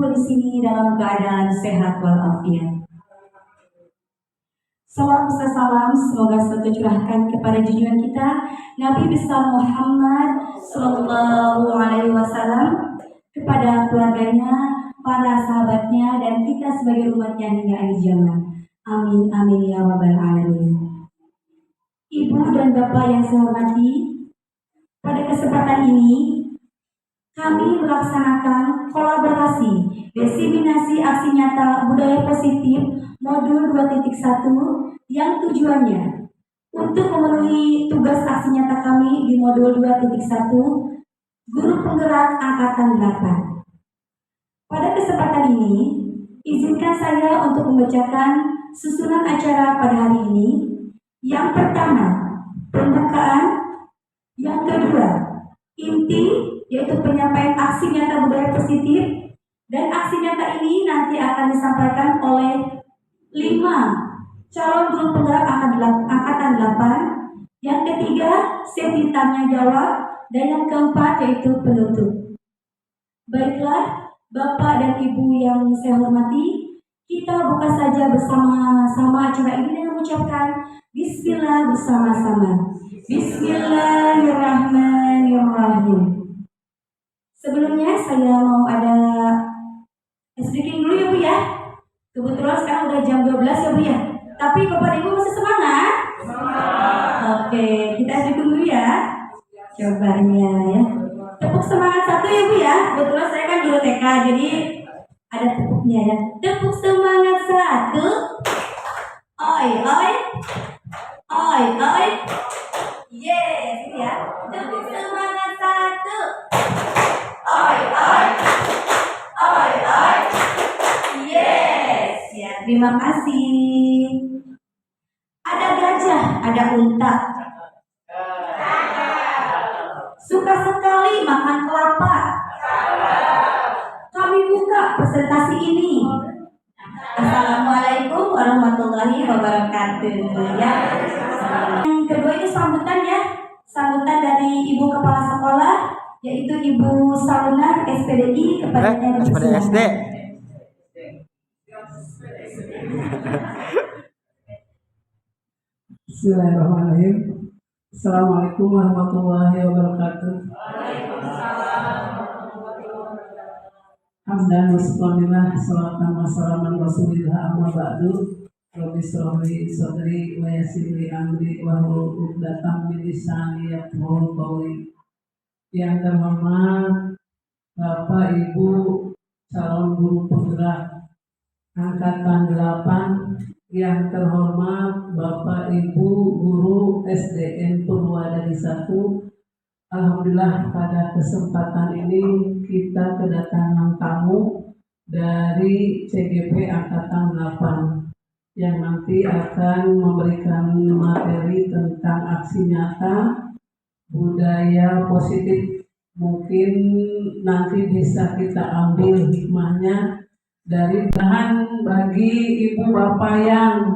berkumpul di sini dalam keadaan sehat walafiat. Salam salam semoga selalu tercurahkan kepada junjungan kita Nabi besar Muhammad Sallallahu Alaihi Wasallam, kepada keluarganya, para sahabatnya, dan kita sebagai umatnya hingga akhir zaman. Amin amin ya rabbal alamin. Ibu dan bapak yang saya hormati, pada kesempatan ini kami melaksanakan kolaborasi diseminasi aksi nyata budaya positif modul 2.1 yang tujuannya untuk memenuhi tugas aksi nyata kami di modul 2.1 Guru Penggerak Angkatan 8. Pada kesempatan ini, izinkan saya untuk membacakan susunan acara pada hari ini. Yang pertama, pembukaan. Yang kedua, inti, yaitu penyampaian aksi nyata budaya positif. Dan aksi nyata ini nanti akan disampaikan oleh 5 calon guru penggerak angkatan 8. Yang ketiga, sesi tanya jawab. Dan yang keempat yaitu penutup. Baiklah, Bapak dan Ibu yang saya hormati, kita buka saja bersama-sama acara ini dengan mengucapkan Bismillah bersama-sama. Bismillahirrahmanirrahim. Sebelumnya saya mau ada speaking dulu ya Bu ya. Kebetulan sekarang udah jam 12 ya Bu ya. Tapi Bapak Ibu masih semangat? Oke, kita speaking dulu ya. Cobanya ya. Tepuk semangat satu ya Bu ya. Kebetulan saya kan guru TK, jadi ada tepuknya ya. Tepuk semangat satu. Oi oi. Oi oi. Yes ya. Tepuk semangat satu. Oi oi. Oi oi. Yes ya. Terima kasih. Ada gajah, ada unta. Suka sekali makan kelapa. Kami buka presentasi ini. Assalamualaikum warahmatullahi wabarakatuh. Ya. Yang kedua ini sambutan ya. Sambutan dari Ibu Kepala Sekolah, yaitu Ibu Sauna SPDI kepadanya SD. Bismillahirrahmanirrahim. Assalamualaikum warahmatullahi wabarakatuh. Hamdan wa syukurillah, salatan wa salaman rasulillah, amma ba'du. Rabbi shrahli sadri wa yassir li amri wahlul 'uqdatam min lisani yafqahu qawli. Yang terhormat Bapak Ibu calon guru penggerak angkatan 8, yang terhormat Bapak Ibu guru SDN Purwadadi 1. Alhamdulillah pada kesempatan ini kita kedatangan tamu dari CGP Angkatan 8 yang nanti akan memberikan materi tentang aksi nyata budaya positif. Mungkin nanti bisa kita ambil hikmahnya dari bahan bagi ibu bapak yang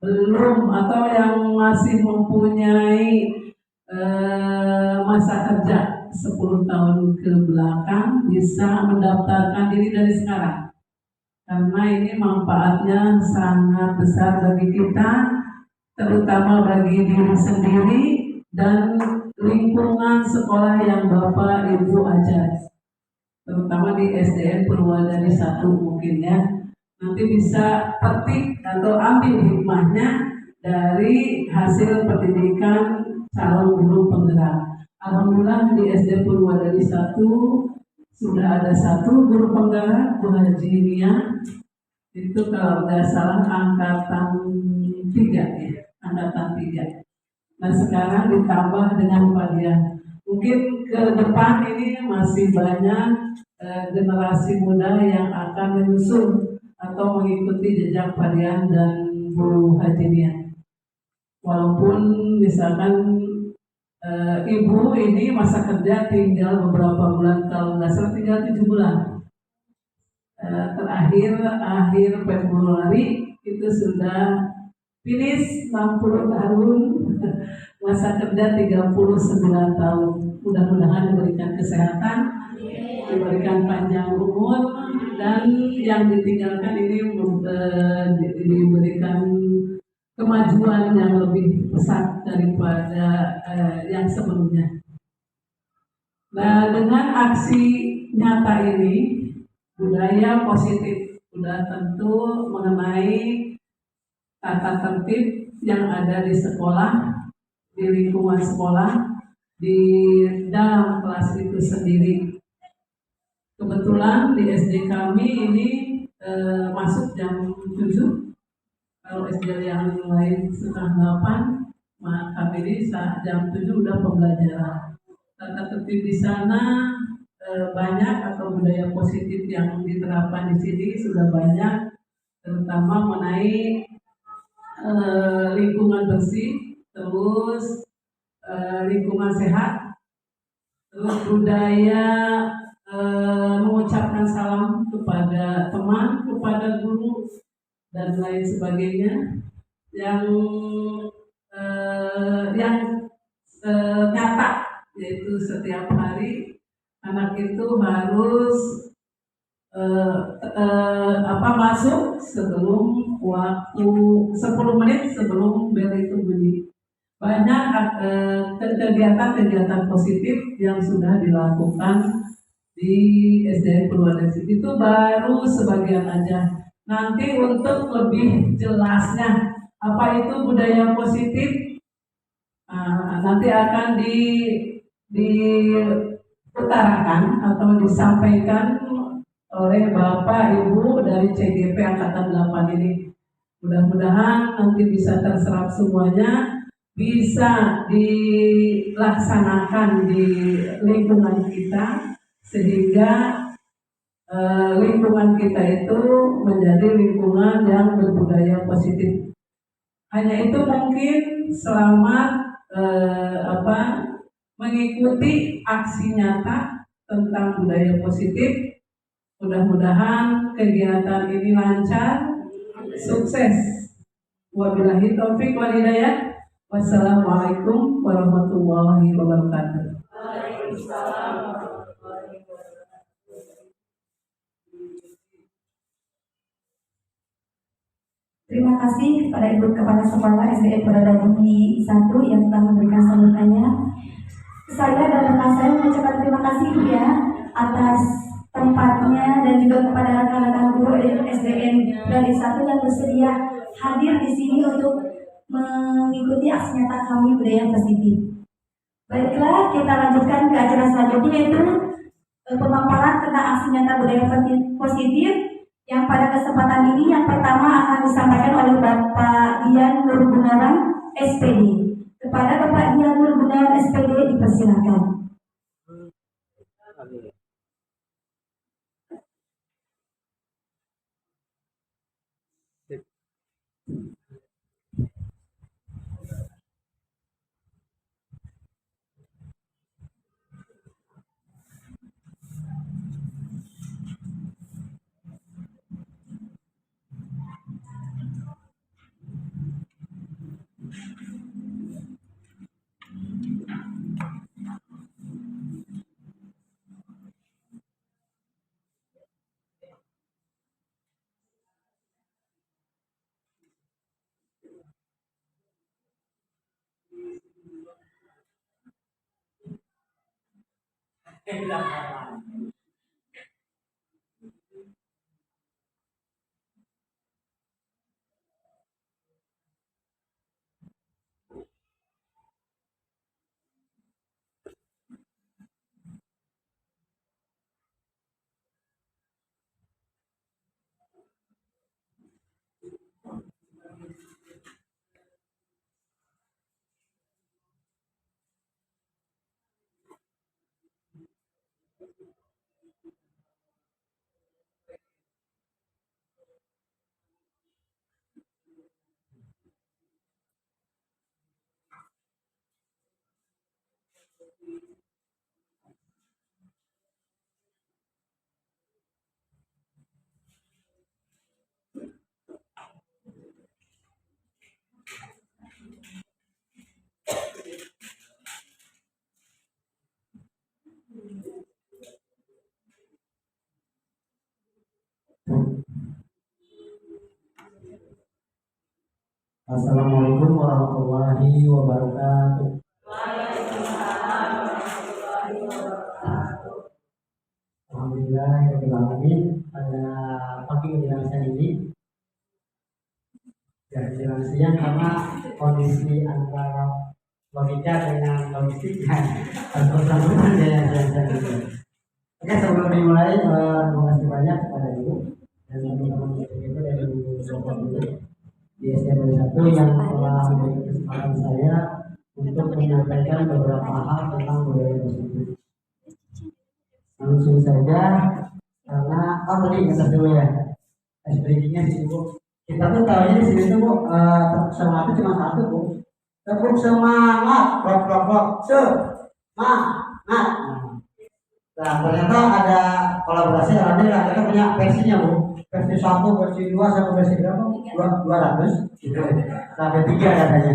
belum atau yang masih mempunyai masa kerja 10 tahun ke belakang, bisa mendaftarkan diri dari sekarang, karena ini manfaatnya sangat besar bagi kita, terutama bagi diri sendiri dan lingkungan sekolah yang Bapak Ibu ajar, terutama di SDN Purwadadi 1 mungkin ya. Nanti bisa petik atau ambil hikmahnya dari hasil pendidikan calon guru penggerak. Alhamdulillah di SD Purwadadi 1 sudah ada 1 guru penggerak, Bu Haji Nia. Itu kalau tidak salah angkatan 3 ya, angkatan 3. Nah sekarang ditambah dengan Pak Dian. Mungkin ke depan ini masih banyak generasi muda yang akan menyusul atau mengikuti jejak Pak Dian dan Bu Haji Nia. Walaupun misalkan ibu ini masa kerja tinggal beberapa bulan, kalau nggak salah tinggal 7 bulan. Terakhir akhir Februari itu sudah finish 60 tahun, masa kerja 39 tahun. Mudah-mudahan diberikan kesehatan, diberikan panjang umur, dan yang ditinggalkan ini diberikan kemajuan yang lebih pesat daripada yang sebelumnya. Nah, dengan aksi nyata ini, budaya positif sudah tentu mengenai tata tertib yang ada di sekolah, di lingkungan sekolah, di dalam kelas itu sendiri. Kebetulan di SD kami ini masuk jam 7, kalau SD yang lain setengah 8, maka kami ini saat jam 7 udah pembelajaran. Tata tertib di sana banyak, atau budaya positif yang diterapkan di sini sudah banyak, terutama mengenai lingkungan bersih, terus lingkungan sehat, terus budaya mengucapkan salam kepada teman, kepada guru, dan lain sebagainya, yang nyata, yaitu setiap hari anak itu harus masuk sebelum waktu 10 menit sebelum bel itu bunyi. Banyak kegiatan-kegiatan positif yang sudah dilakukan di SDN Purwadadi. Itu baru sebagian aja. Nanti untuk lebih jelasnya apa itu budaya positif, nanti akan diutarakan atau disampaikan oleh Bapak Ibu dari CGP Angkatan 8 ini. Mudah-mudahan nanti bisa terserap semuanya, bisa dilaksanakan di lingkungan kita, sehingga lingkungan kita itu menjadi lingkungan yang berbudaya positif. Hanya itu mungkin selamat mengikuti aksi nyata tentang budaya positif. Mudah-mudahan kegiatan ini lancar, sukses. Wabillahi taufik wal hidayah. Wassalamualaikum warahmatullahi wabarakatuh. Terima kasih kepada Ibu Kepala Sekolah SDN Purwadadi 1 yang telah memberikan sambutannya. Saya dan rekan saya mengucapkan terima kasih ya atas tempatnya, dan juga kepada rekan-rekan guru SDN Purwadadi 1 yang bersedia hadir di sini untuk mengikuti aksi nyata kami budaya positif. Baiklah, kita lanjutkan ke acara selanjutnya, yaitu pemaparan tentang aksi nyata budaya positif, yang pada kesempatan ini yang pertama akan disampaikan oleh Bapak Dian Nur Gunawan SPD. Kepada Bapak Dian Nur Gunawan SPD dipersilakan. Assalamualaikum warahmatullahi wabarakatuh. Alhamdulillah pada pagi menjelang siang ini ya menjelang siang karena kondisi antara logika dengan logistik harus bersambungan ya siang ini. Oke, sebelum dimulai terima kasih banyak kepada ibu dan teman-teman itu dari Bapak dulu di SDM 1 yang telah memberikan kesempatan saya untuk menyampaikan beberapa hal tentang budaya positif. Langsung saja karena tadi ngetes dulu ya ice breakingnya di sini bu. Kita tuh tahu di sini tuh bu tepuk semangat itu cuma satu bu. Tepuk semangat, blok semangat. Nah ternyata ada kolaborasi alhamdulillah kita punya versinya bu. Versi 1, versi 2 sampai versi berapa? 200 gitu. Sampai 3 katanya.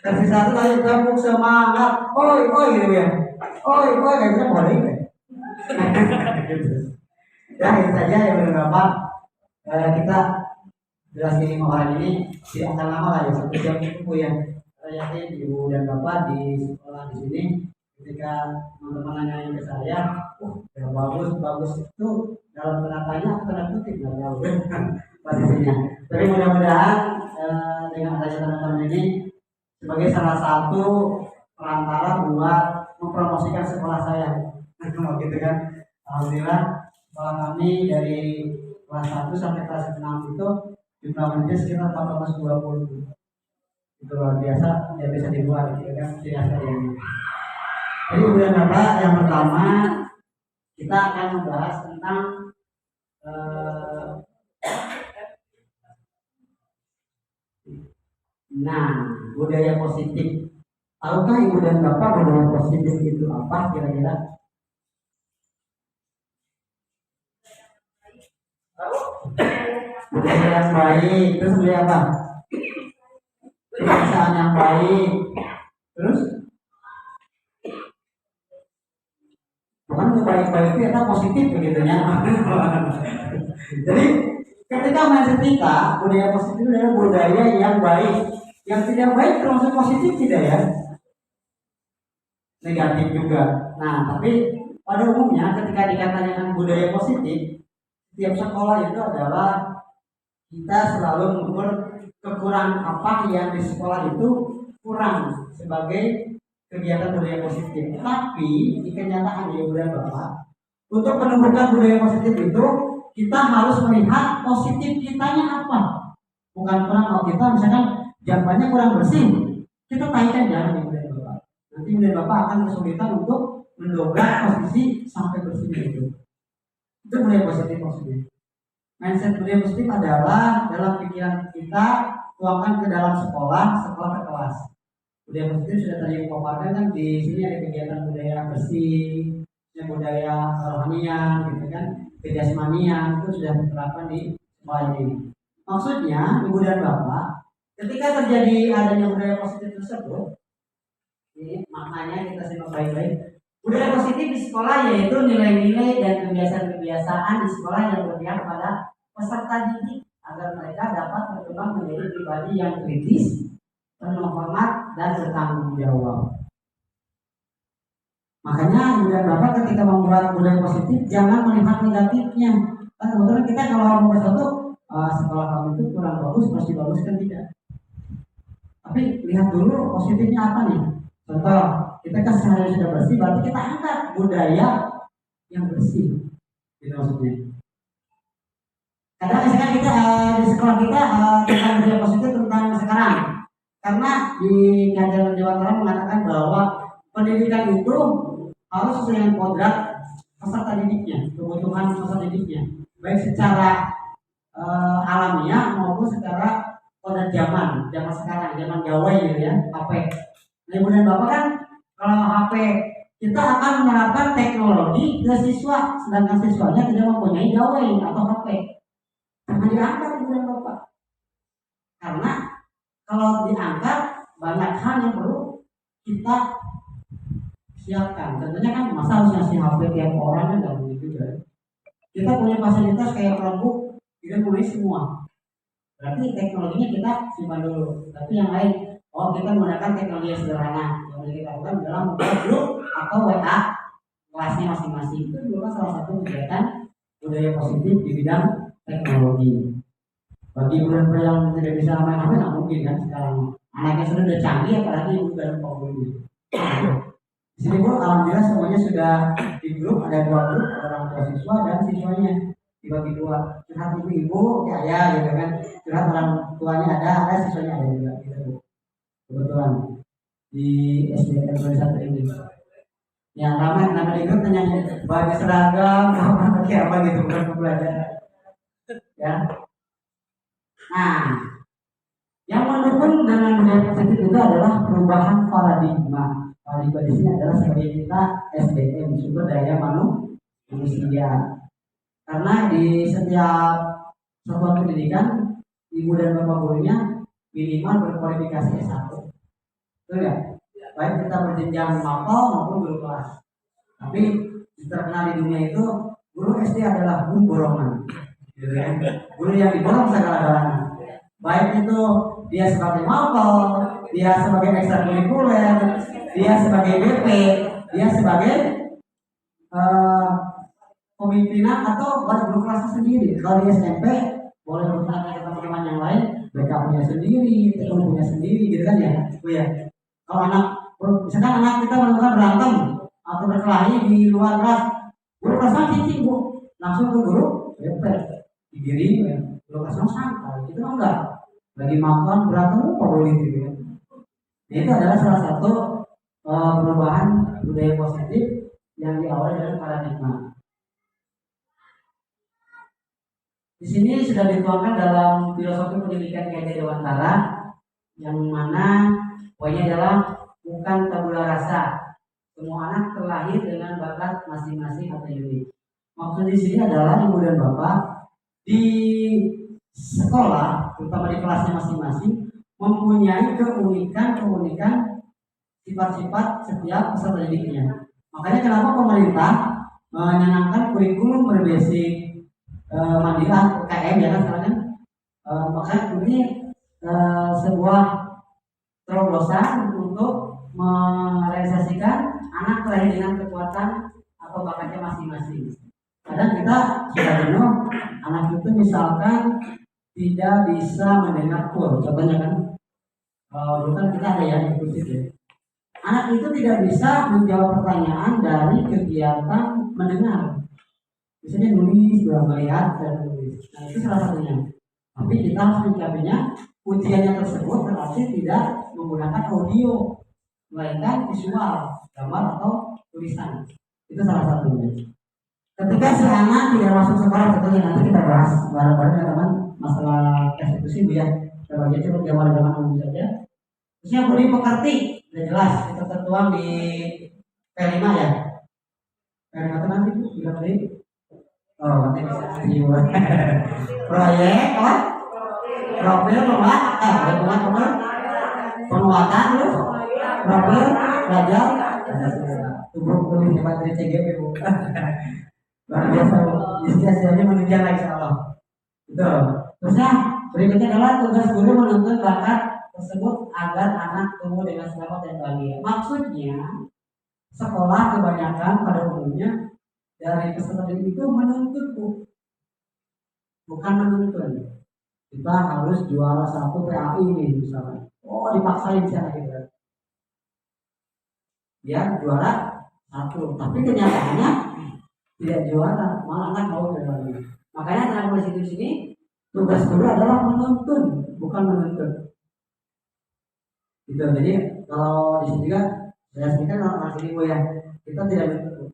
Versi 1 tadi tepuk semangat, oi gitu ya. Oi kayak gitu boleh ya. Ya itu saja yang beberapa kita jelas ini orang ini tidak akan lama lah ya 1 jam cukup ya. Saya yakin ibu dan bapak di sekolah di sini ketika teman-teman nanya ke saya, ya bagus itu dalam tanda tanya atau tanda kutip nggak tahu posisinya. Tapi mudah-mudahan dengan adanya teman-teman ini sebagai salah satu perantara buat mempromosikan sekolah saya. Gitu kan. Alhamdulillah sekolah kami dari kelas 1 sampai kelas 6 itu jumlah muridnya sekitar 420. Itu luar biasa, tidak bisa dibuat gitu kan, tidak ada yang. Jadi kemudian Bapak yang pertama kita akan membahas tentang budaya positif. Tahukah Ibu dan Bapak budaya positif itu apa kira-kira? Budaya yang baik, terus budaya apa? Kebiasaan yang baik, terus bukan baik-baik itu ya positif begitu ya. Jadi ketika mindset kita budaya positif itu adalah budaya yang baik. Yang tidak baik termasuk positif tidak ya? Negatif juga. Nah tapi pada umumnya ketika dikatakan budaya positif, setiap sekolah itu adalah kita selalu mengukur kekurangan apa yang di sekolah itu kurang sebagai kegiatan budaya positif. Tapi di kenyataan ya budaya Bapak, untuk menumbuhkan budaya positif itu kita harus melihat positif kitanya apa. Bukan kurang kalau kita misalkan jambannya kurang bersih, kita taikkan jangan di budaya Bapak. Nanti budaya Bapak akan kesulitan untuk mendobrak posisi sampai bersihnya itu. Itu budaya positif maksudnya. Mindset budaya positif adalah dalam pikiran kita tuangkan ke dalam sekolah ke kelas. Budaya positif sudah tadi dipaparkan kan di sini ada kegiatan budaya bersih, budaya rohanian, gitu kan, jasmanian itu sudah diterapkan di sekolah ini. Maksudnya ibu dan bapak, ketika terjadi adanya budaya positif tersebut, ini maknanya kita simak baik-baik. Budaya positif di sekolah yaitu nilai-nilai dan kebiasaan-kebiasaan di sekolah yang berpihak pada peserta didik agar mereka dapat berkembang menjadi pribadi yang kritis, penuh hormat dan bertanggung jawab. Makanya ibu dan bapak ketika membuat budaya positif jangan melihat negatifnya. Kan kebetulan kita kalau mau sesuatu sekolah kamu itu kurang bagus, masih bagus kan tidak. Tapi lihat dulu positifnya apa nih. Contoh, kita kan sehari sudah bersih, berarti kita angkat budaya yang bersih. Gitu maksudnya. Kadang misalkan kita di sekolah kita tentang budaya positif tentang sekarang. Karena di kajian Jawa Tengah mengatakan bahwa pendidikan itu harus sesuai dengan kodrat peserta didiknya, kebutuhan peserta didiknya, baik secara alamiah maupun secara kodrat zaman sekarang, zaman gawai gitu ya, HP. Nah, ibu dan bapak kan kalau HP kita akan menerapkan teknologi ke siswa, sedangkan siswanya tidak mempunyai gawai atau HP. Jangan diangkat ibu dan bapak, karena kalau diangkat banyak hal yang perlu kita siapkan. Tentunya kan masa harus ngasih HP tiap orang kan nggak begitu ya. Kita punya fasilitas kayak Chromebook, kita punya semua. Berarti teknologinya kita simpan dulu. Tapi yang lain, kita menggunakan teknologi yang sederhana. Yang kita lakukan dalam membuat grup atau WA kelasnya masing-masing. Itu juga salah satu kegiatan budaya positif di bidang teknologi. Bagi ibu-ibu yang tidak bisa main HP nggak mungkin kan sekarang. Anaknya sudah canggih, apalagi ibu dan bapak ibu. Di sini pun alhamdulillah semuanya sudah di grup, ada 2 grup, orang tua siswa dan siswanya dibagi 2. Curhat ibu-ibu kayak ayah gitu kan, curhat orang tuanya ada siswanya ada juga gitu. Kebetulan di SDN 21 ini yang ramai nama di grup tanya baju seragam pakai apa gitu, bukan pembelajaran ya. Nah, yang mendukung dengan budaya positif itu adalah perubahan paradigma. Paradigma di sini adalah sebagai kita SDM, sumber daya manusia. Karena di setiap satuan pendidikan, ibu dan bapak gurunya minimal berkualifikasi S1. Betul ya? Baik kita berjenjang mapel maupun guru kelas. Tapi terkenal di dunia itu guru SD adalah guru borongan. Guru yang diborong segala-galanya. Baik itu dia sebagai mapel, dia sebagai ekstrakurikuler, dia sebagai BP, dia sebagai pemimpinan atau guru kelas sendiri. Kalau di SMP boleh bertanya ke teman-teman yang lain, mereka punya sendiri, tekun punya sendiri, gitu kan ya? Ya. Kalau misalkan anak kita menemukan berantem atau berkelahi di luar kelas, guru kelasnya cicing bu, langsung ke guru BP, digiring, guru kelasnya santai, itu enggak. Lagi makan berantem apa boleh gitu ya? Itu adalah salah satu perubahan budaya positif yang diawali dari paradigma. Di sini sudah dituangkan dalam filosofi pendidikan Ki Dewantara, yang mana poinnya adalah bukan tabula rasa. Semua anak terlahir dengan bakat masing-masing atau unik. Maksud di sini adalah ibu dan bapak di sekolah, terutama di kelasnya masing-masing, mempunyai keunikan sifat-sifat setiap peserta didiknya. Makanya kenapa pemerintah menyanangkan kurikulum berbasis Mandiri UKM ya kan sekarang kan, makanya ini sebuah terobosan untuk merealisasikan anak terlahir dengan kekuatan atau bakatnya masing-masing. Kadang kita sudah jenuh, anak itu misalkan tidak bisa mendengar full, contohnya kan, dulu kan kita ada yang inklusif ya. Anak itu tidak bisa menjawab pertanyaan dari kegiatan mendengar. Misalnya nulis, juga melihat dan menulis. Nah itu salah satunya. Tapi kita harus mencapainya. Ujiannya tersebut berarti tidak menggunakan audio, melainkan visual, gambar atau tulisan. Itu salah satunya. Ketika si anak tidak masuk sekolah, tentunya nanti kita bahas bareng-bareng ya teman masalah eksekusi bu ya. Kita bagi cukup gambar-gambar umum saja. Terusnya budi pekerti, sudah jelas itu tertuang di P5 ya. P5 itu nanti bu, tidak beli. Oh, nanti bisa dibuat proyek, apa? Profil, penguatan, terus profil, belajar, tubuh kulit hebat dari CGP bu. Luar biasa, hasilnya menunjang lagi Allah. Betul. Terusnya berikutnya adalah tugas guru menuntun bakat tersebut agar anak tumbuh dengan selamat dan bahagia. Maksudnya sekolah kebanyakan pada umumnya dari peserta didik itu menuntut bukan menuntun. Kita harus juara 1 PAI nih misalnya. Oh dipaksain sih anak kita. Dia juara 1, tapi kenyataannya tidak juara, malah anak mau juara. Makanya dalam kondisi di sini tugas guru adalah menuntun, bukan menuntut. Gitu. Jadi kalau di sini juga saya sendiri kan orang sini bu ya, kita tidak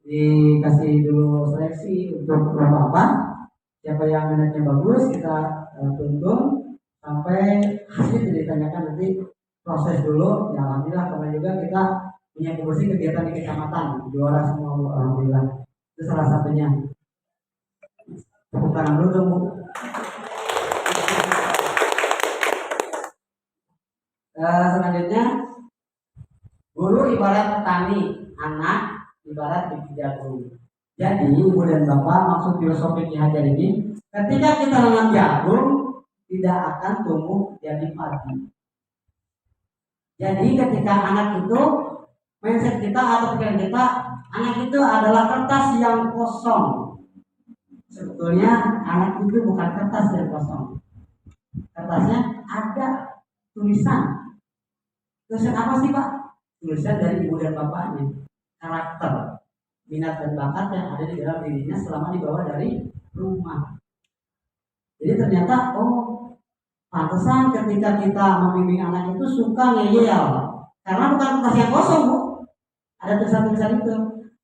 dikasih dulu seleksi untuk apa, siapa yang minatnya bagus kita tuntun sampai hasil ditanyakan nanti proses dulu. Ya alhamdulillah karena juga kita punya kursi kegiatan di kecamatan juara semua bu, alhamdulillah itu salah satunya. Tepuk tangan dulu dong bu. Selanjutnya guru ibarat petani, anak ibarat biji jagung. Jadi ibu dan bapak maksud filosofi Ki Hajar ini, ketika kita nanam jagung tidak akan tumbuh jadi padi. Jadi ketika anak itu, mindset kita atau pikiran kita, anak itu adalah kertas yang kosong. Sebetulnya anak itu bukan kertas yang kosong. Kertasnya ada tulisan. Tulisan apa sih Pak? Tulisan dari ibu dan bapaknya. Karakter, minat dan bakat yang ada di dalam dirinya selama dibawa dari rumah. Jadi ternyata pantesan ketika kita membimbing anak itu suka ngeyel. Karena bukan kertas yang kosong Bu. Ada tulisan-tulisan itu.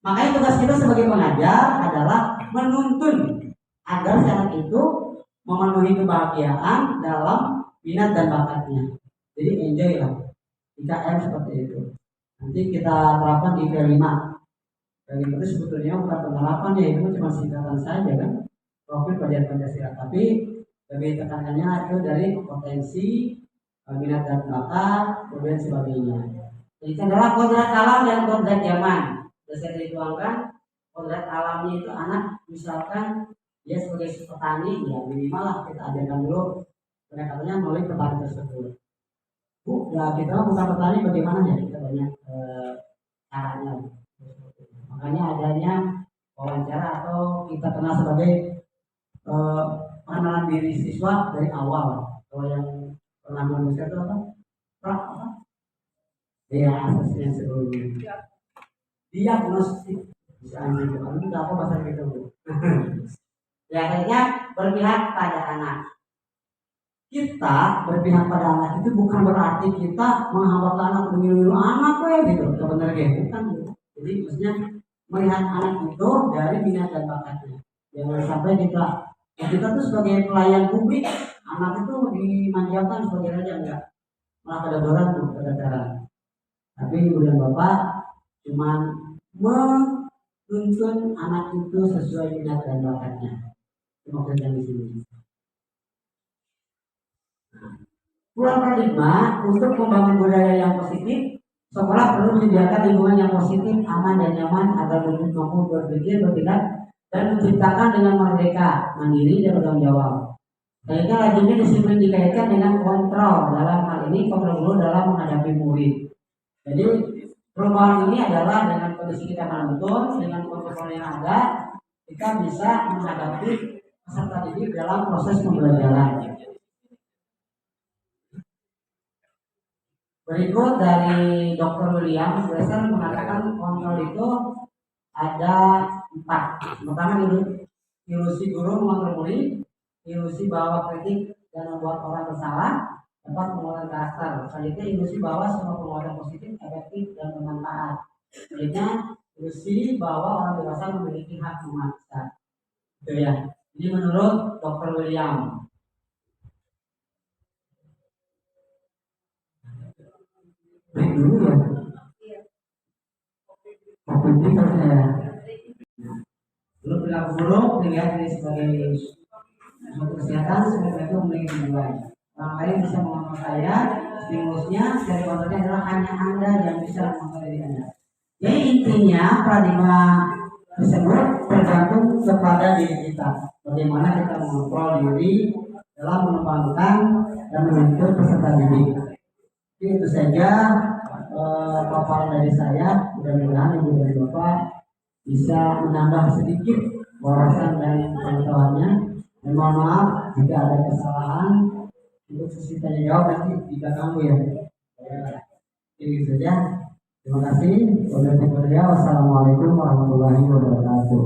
Makanya tugas kita sebagai pengajar adalah menuntun agar si anak itu memenuhi kebahagiaan dalam minat dan bakatnya. Jadi enjoy lah. IKM seperti itu. Nanti kita terapkan di P5. P5 itu sebetulnya bukan penerapan ya, itu cuma singkatan saja kan. Profil pelajaran Pancasila. Tapi lebih tekanannya itu dari potensi, minat dan bakat, kemudian sebagainya. Jadi adalah kodrat alam dan kodrat zaman. Sudah saya dituangkan, kodrat alamnya itu anak misalkan dia sebagai petani, ya minimal lah kita ajarkan dulu pendekatannya melalui petani tersebut. Bu, ya kita bukan petani bagaimana ya, kita banyak caranya. Makanya adanya wawancara atau kita kenal sebagai pengenalan diri siswa dari awal. Kalau yang pernah menuliskan itu apa? Ya, asesmen sebelumnya. Diagnostik bisa anjing itu apa bahasa kita Bu? Ya akhirnya berpihak pada anak. Kita berpihak pada anak itu bukan berarti kita menghambat anak mengilu anak gitu. Sebenarnya bukan. Jadi maksudnya melihat anak itu dari minat dan bakatnya. Jangan sampai kita tuh sebagai pelayan publik, anak itu dimanjakan sebagai raja enggak. Malah kedodoran tuh kedodoran. Tapi ibu dan bapak cuman menuntun anak itu sesuai minat dan bakatnya. Maksudnya di sini. Pulang paradigma untuk membangun budaya yang positif, sekolah perlu menyediakan lingkungan yang positif, aman dan nyaman agar murid mampu berpikir, bertindak, dan menciptakan dengan merdeka, mandiri dan bertanggung jawab. Sehingga rajinnya disiplin dikaitkan dengan kontrol, dalam hal ini kontrol guru dalam menghadapi murid. Jadi perubahan ini adalah dengan kondisi kita menuntun, dengan kontrol yang ada, kita bisa menghadapi peserta didik dalam proses pembelajaran. Berikut dari Dr. William Bresser mengatakan kontrol itu ada 4. Pertama, ilusi guru mengontrol murid, ilusi bahwa kritik dan membuat orang bersalah, dapat penguatan karakter. Selanjutnya ilusi bahwa semua penguatan positif, efektif dan bermanfaat. Selanjutnya ilusi bahwa orang dewasa memiliki hak memaksa. Itu ya. Ini menurut Dr. William. Break dulu ya. Kopi ya. Dulu perilaku buruk dilihat ini sebagai suatu kesehatan, sebagai itu memiliki tujuan. Orang lain bisa mengontrol saya, stimulusnya dari kontrolnya adalah hanya Anda yang bisa mengontrol diri Anda. Jadi intinya paradigma tersebut tergantung kepada diri kita. Bagaimana kita mengontrol diri dalam mengembangkan dan membentuk peserta didik. Itu saja paparan dari saya. Mudah-mudahan ibu dan bapak bisa menambah sedikit wawasan dan pengetahuannya. Dan mohon maaf jika ada kesalahan untuk sesi tanya jawab nanti jika kamu ya. Ini saja. Terima kasih. Wassalamualaikum warahmatullahi wabarakatuh.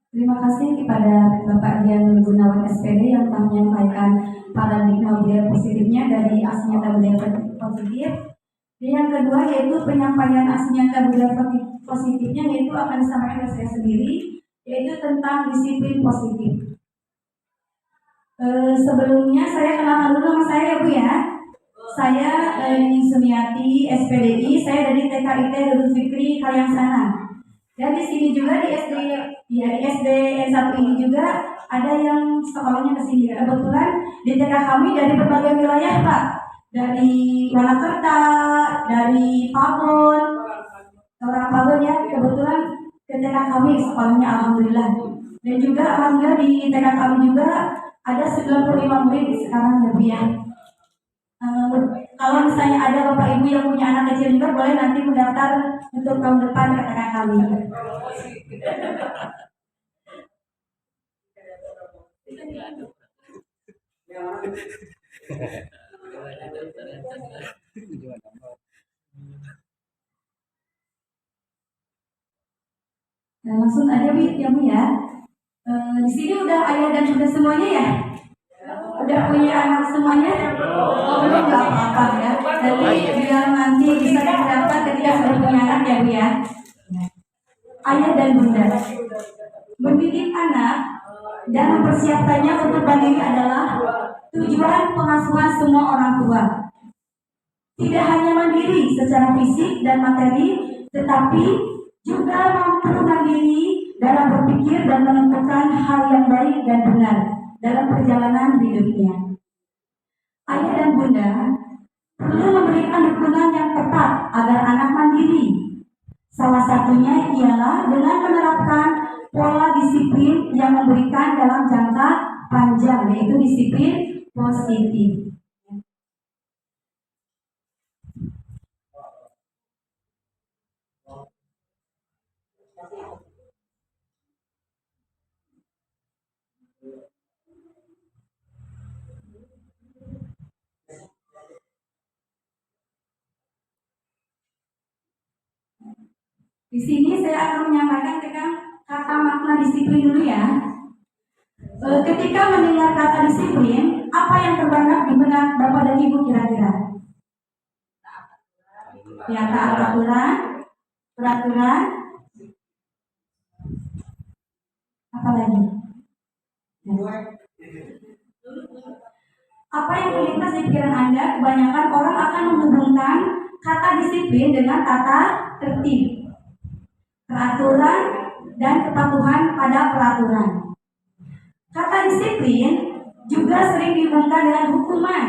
Terima kasih kepada Bapak Dian Gunawan SPD yang telah menyampaikan paradigma budaya positifnya dari aksi nyata budaya positif. Dan yang kedua yaitu penyampaian aksi nyata budaya positifnya yaitu akan disampaikan oleh saya sendiri, yaitu tentang disiplin positif. Sebelumnya saya kenalkan dulu nama saya ya Bu ya. Saya Nini Sumiati, SPDI. Saya dari TKIT Darul Fikri Kalyangsana. Dan di sini juga di SD Ya, di SD 1 ini juga ada yang sekolahnya ke sini. Kebetulan di TK kami dari berbagai wilayah, Pak. Dari Wanakerta, dari Pabon, orang Pabon ya. Kebetulan ke TK kami sekolahnya alhamdulillah. Dan juga alhamdulillah di TK kami juga ada 95 murid sekarang ya, Bu ya. Kalau misalnya ada Bapak Ibu yang punya anak kecil juga boleh nanti mendaftar untuk tahun depan ke TK kami. Nah, langsung aja Bu ya Bu ya. Di sini udah ayah dan bunda semuanya ya? Udah punya anak semuanya? Oh belum, nggak apa-apa ya. Jadi biar nanti bisa didapat ketika sudah punya anak ya Bu ya. Ayah dan bunda, mendidik anak dan mempersiapkannya untuk mandiri adalah tujuan pengasuhan semua orang tua. Tidak hanya mandiri secara fisik dan materi, tetapi juga mampu mandiri dalam berpikir dan menentukan hal yang baik dan benar dalam perjalanan hidupnya. Ayah dan bunda perlu memberikan dukungan yang tepat agar anak mandiri. Salah satunya ialah dengan menerapkan pola disiplin yang memberikan dalam jangka panjang, yaitu disiplin positif. Di sini saya akan menyampaikan tentang kata makna disiplin dulu ya. Ketika mendengar kata disiplin, apa yang terbenak di benak Bapak dan Ibu kira-kira? Ya, taat aturan, peraturan, apa lagi? Apa yang terlintas di pikiran Anda? Kebanyakan orang akan menghubungkan kata disiplin dengan kata tertib, peraturan, dan kepatuhan pada peraturan. Kata disiplin juga sering dihubungkan dengan hukuman,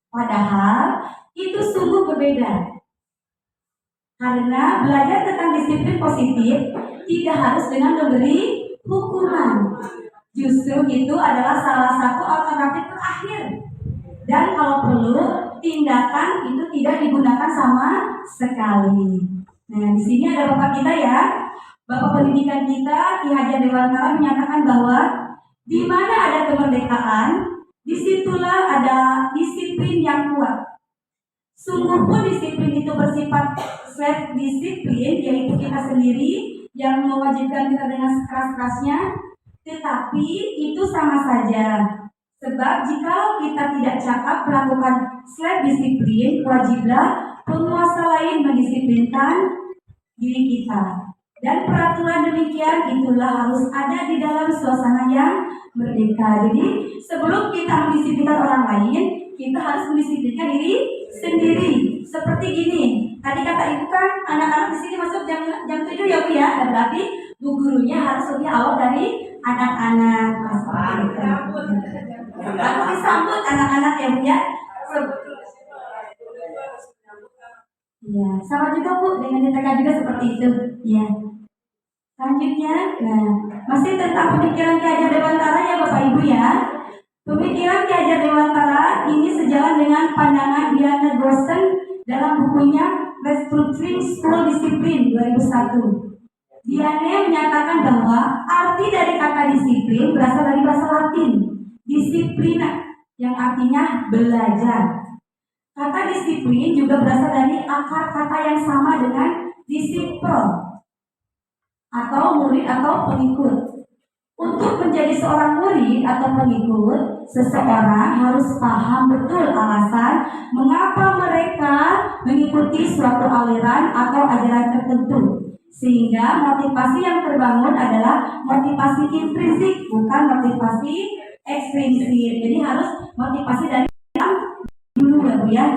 padahal itu sungguh berbeda. Karena belajar tentang disiplin positif tidak harus dengan memberi hukuman. Justru itu adalah salah satu alternatif terakhir. Dan kalau perlu, tindakan itu tidak digunakan sama sekali. Nah, di sini ada Bapak kita ya. Bapak pendidikan kita, Ki Hajar Dewantara menyatakan bahwa di mana ada kemerdekaan, disitulah ada disiplin yang kuat. Sungguh pun disiplin itu bersifat self-disiplin, yaitu kita sendiri yang mewajibkan kita dengan sekeras-kerasnya, tetapi itu sama saja. Sebab jika kita tidak cakap melakukan self-disiplin, wajiblah penguasa lain mendisiplinkan diri kita. Dan peraturan demikian itulah harus ada di dalam suasana yang merdeka. Jadi sebelum kita mendisiplinkan orang lain, kita harus mendisiplinkan diri sendiri. Seperti gini, tadi kata ibu kan anak-anak di sini masuk jam 7 ya Bu ya. Dan berarti bu gurunya harus lebih awal dari anak-anak. Aku disambut anak-anak ya Bu ya. Iya, sama juga Bu dengan TK juga seperti itu. Iya. Selanjutnya, nah, masih tentang pemikiran Ki Hajar Dewantara ya Bapak Ibu ya. Pemikiran Ki Hajar Dewantara ini sejalan dengan pandangan Diana Gosen dalam bukunya Restructuring School Discipline 2001. Diana menyatakan bahwa arti dari kata disiplin berasal dari bahasa Latin, disiplina, yang artinya belajar. Kata disiplin juga berasal dari akar kata yang sama dengan disiple, atau murid atau pengikut. Untuk menjadi seorang murid atau pengikut, seseorang harus paham betul alasan mengapa mereka mengikuti suatu aliran atau ajaran tertentu. Sehingga motivasi yang terbangun adalah motivasi intrinsik, bukan motivasi ekstrinsik. Jadi harus motivasi dari dalam dulu ya Bu ya.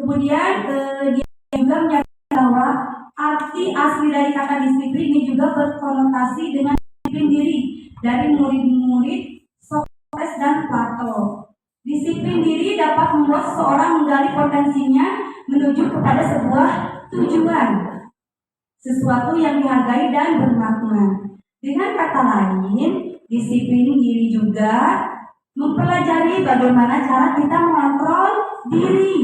Kemudian dia juga menyatakan bahwa arti asli dari kata disiplin ini juga juga berkonotasi dengan disiplin diri dari murid-murid Sokrates dan Plato. Disiplin diri dapat membuat seseorang menggali potensinya menuju kepada sebuah tujuan, sesuatu yang dihargai dan bermakna. Dengan kata lain, disiplin diri juga mempelajari bagaimana cara kita mengontrol diri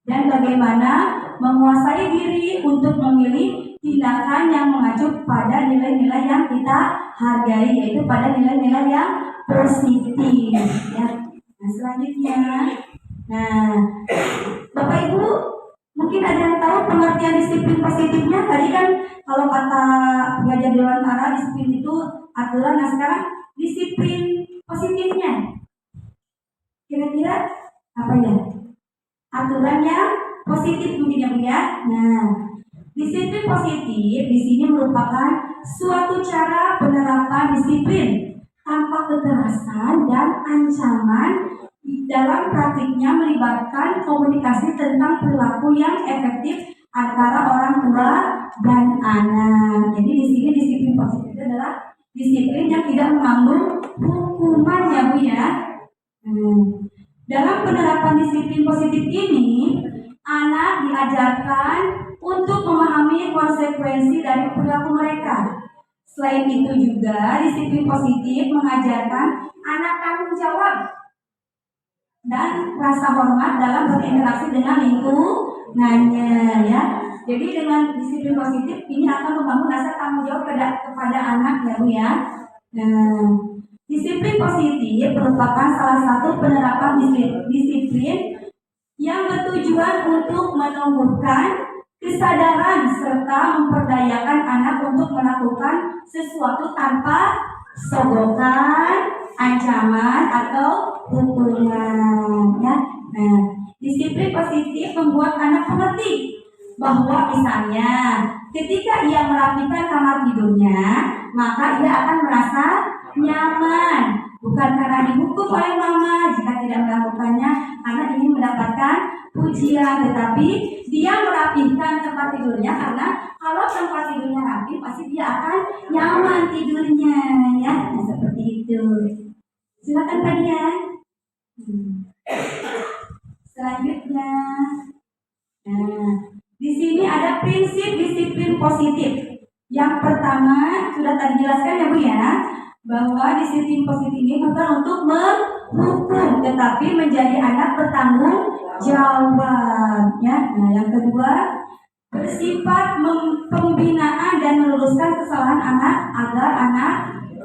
dan bagaimana menguasai diri untuk memilih tindakan yang mengacu pada nilai-nilai yang kita hargai, yaitu pada nilai-nilai yang positif, ya. Nah, selanjutnya, Bapak Ibu mungkin ada yang tahu pengertian disiplin positifnya. Tadi kan kalau kata pengajar Dewantara, disiplin itu aturan. Nah, sekarang disiplin positifnya kira-kira apa ya? Aturan yang positif mungkin ya Bu ya. Nah, disiplin positif di sini merupakan suatu cara penerapan disiplin tanpa kekerasan dan ancaman. Dalam praktiknya melibatkan komunikasi tentang perilaku yang efektif antara orang tua dan anak. Jadi di sini disiplin positif itu adalah disiplin yang tidak mengandung hukuman ya Bu ya. Dalam penerapan disiplin positif ini, anak diajarkan untuk memahami konsekuensi dari perilaku mereka. Selain itu juga disiplin positif mengajarkan anak tanggung jawab dan rasa hormat dalam berinteraksi dengan lingkungannya, ya. Jadi dengan disiplin positif ini akan membangun rasa tanggung jawab kepada anak ya Bu ya. Nah, disiplin positif merupakan salah satu penerapan disiplin yang bertujuan untuk menumbuhkan kesadaran serta memperdayakan anak untuk melakukan sesuatu tanpa sogokan, ancaman atau hukuman, ya. Nah, disiplin positif membuat anak mengerti bahwa misalnya ketika ia merapikan kamar tidurnya, maka ia akan merasa nyaman, bukan karena dihukum oleh mama jika tidak melakukannya karena ingin mendapatkan pujian, tetapi dia merapikan tempat tidurnya karena kalau tempat tidurnya rapi pasti dia akan nyaman tidurnya, ya. Nah, seperti itu. Silakan kalian. Selanjutnya, nah, di sini ada prinsip disiplin positif. Yang pertama sudah tadi jelaskan ya Bu ya, bahwa disiplin positif ini bukan untuk menghukum, tetapi menjadi anak bertanggung jawab, ya. Nah, yang kedua, bersifat pembinaan dan meluruskan kesalahan anak agar anak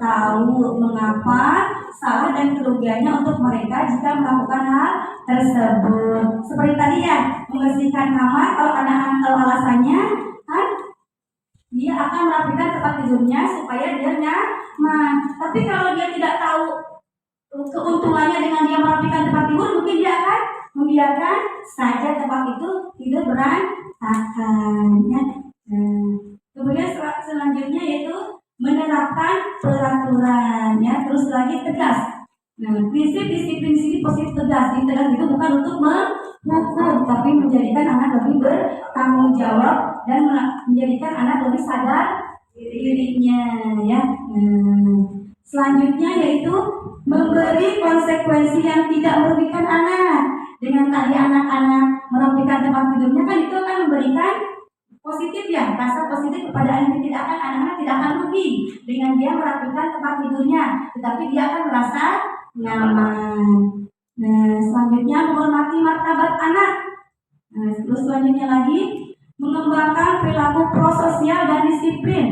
tahu mengapa salah dan kerugiannya untuk mereka jika melakukan hal tersebut. Seperti tadi ya, membersihkan kamar, kalau anak-anak tahu alasannya, kan dia akan merapikan tempat tidurnya supaya dia nyaman. Tapi kalau dia tidak tahu keuntungannya dengan dia merapikan tempat tidur, mungkin dia akan membiarkan saja tempat itu tidur berantakan, ya. Kemudian selanjutnya yaitu menerapkan peraturan, ya. Terus lagi tegas. Nah, prinsip disiplin di sini positif tegas. Ini tegas itu bukan untuk menghukum, tapi menjadikan anak lebih bertanggung jawab dan menjadikan anak lebih sadar dirinya, ya. Selanjutnya yaitu memberi konsekuensi yang tidak merugikan anak. Dengan tadi anak-anak merapikan tempat tidurnya, kan itu akan memberikan positif ya, rasa positif kepada anak. Anak-anak tidak akan rugi dengan dia merapikan tempat tidurnya, tetapi dia akan merasa nyaman. Nah, selanjutnya menghormati martabat anak. Nah, terus selanjutnya lagi mengembangkan perilaku prososial dan disiplin.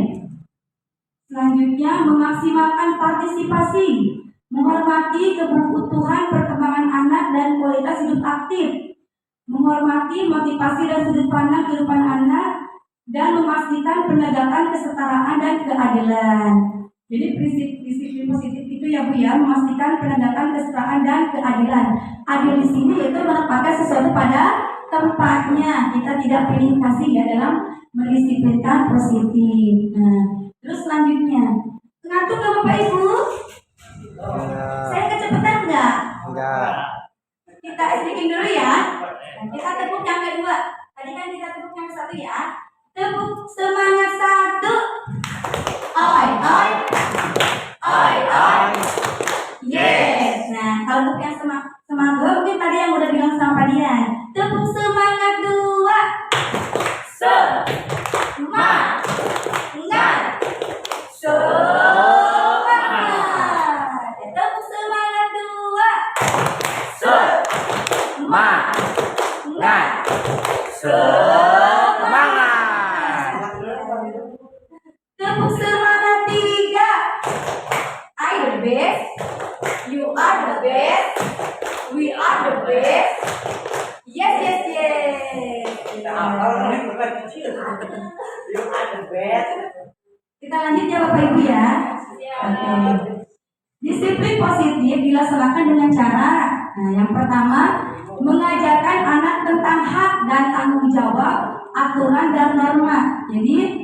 Selanjutnya memaksimalkan partisipasi, menghormati kebutuhan perkembangan anak dan kualitas hidup aktif, menghormati motivasi dan sudut pandang kehidupan anak, dan memastikan penegakan kesetaraan dan keadilan. Jadi prinsip disiplin positif itu ya Bu ya, memastikan penegakan kesetaraan dan keadilan. Adil di sini yaitu menempatkan sesuatu pada tempatnya. Kita tidak pilih kasih ya dalam mendisiplinkan positif. Nah, terus selanjutnya, ngantuk nggak Bapak Ibu? Saya kecepatan nggak? Enggak. Kita speaking dulu ya. Kita tepuk yang kedua. Tadi kan kita tepuk yang satu ya. Tepuk semangat satu. Semangat. Tepuk semangat 3. I the best. You are the best. We are the best. Yes, yes, yes. Kita lanjut ya Bapak Ibu ya. Oke. Disiplin positif dilaksanakan dengan cara, yang pertama mengajarkan anak tentang hak dan tanggung jawab, aturan dan norma. Jadi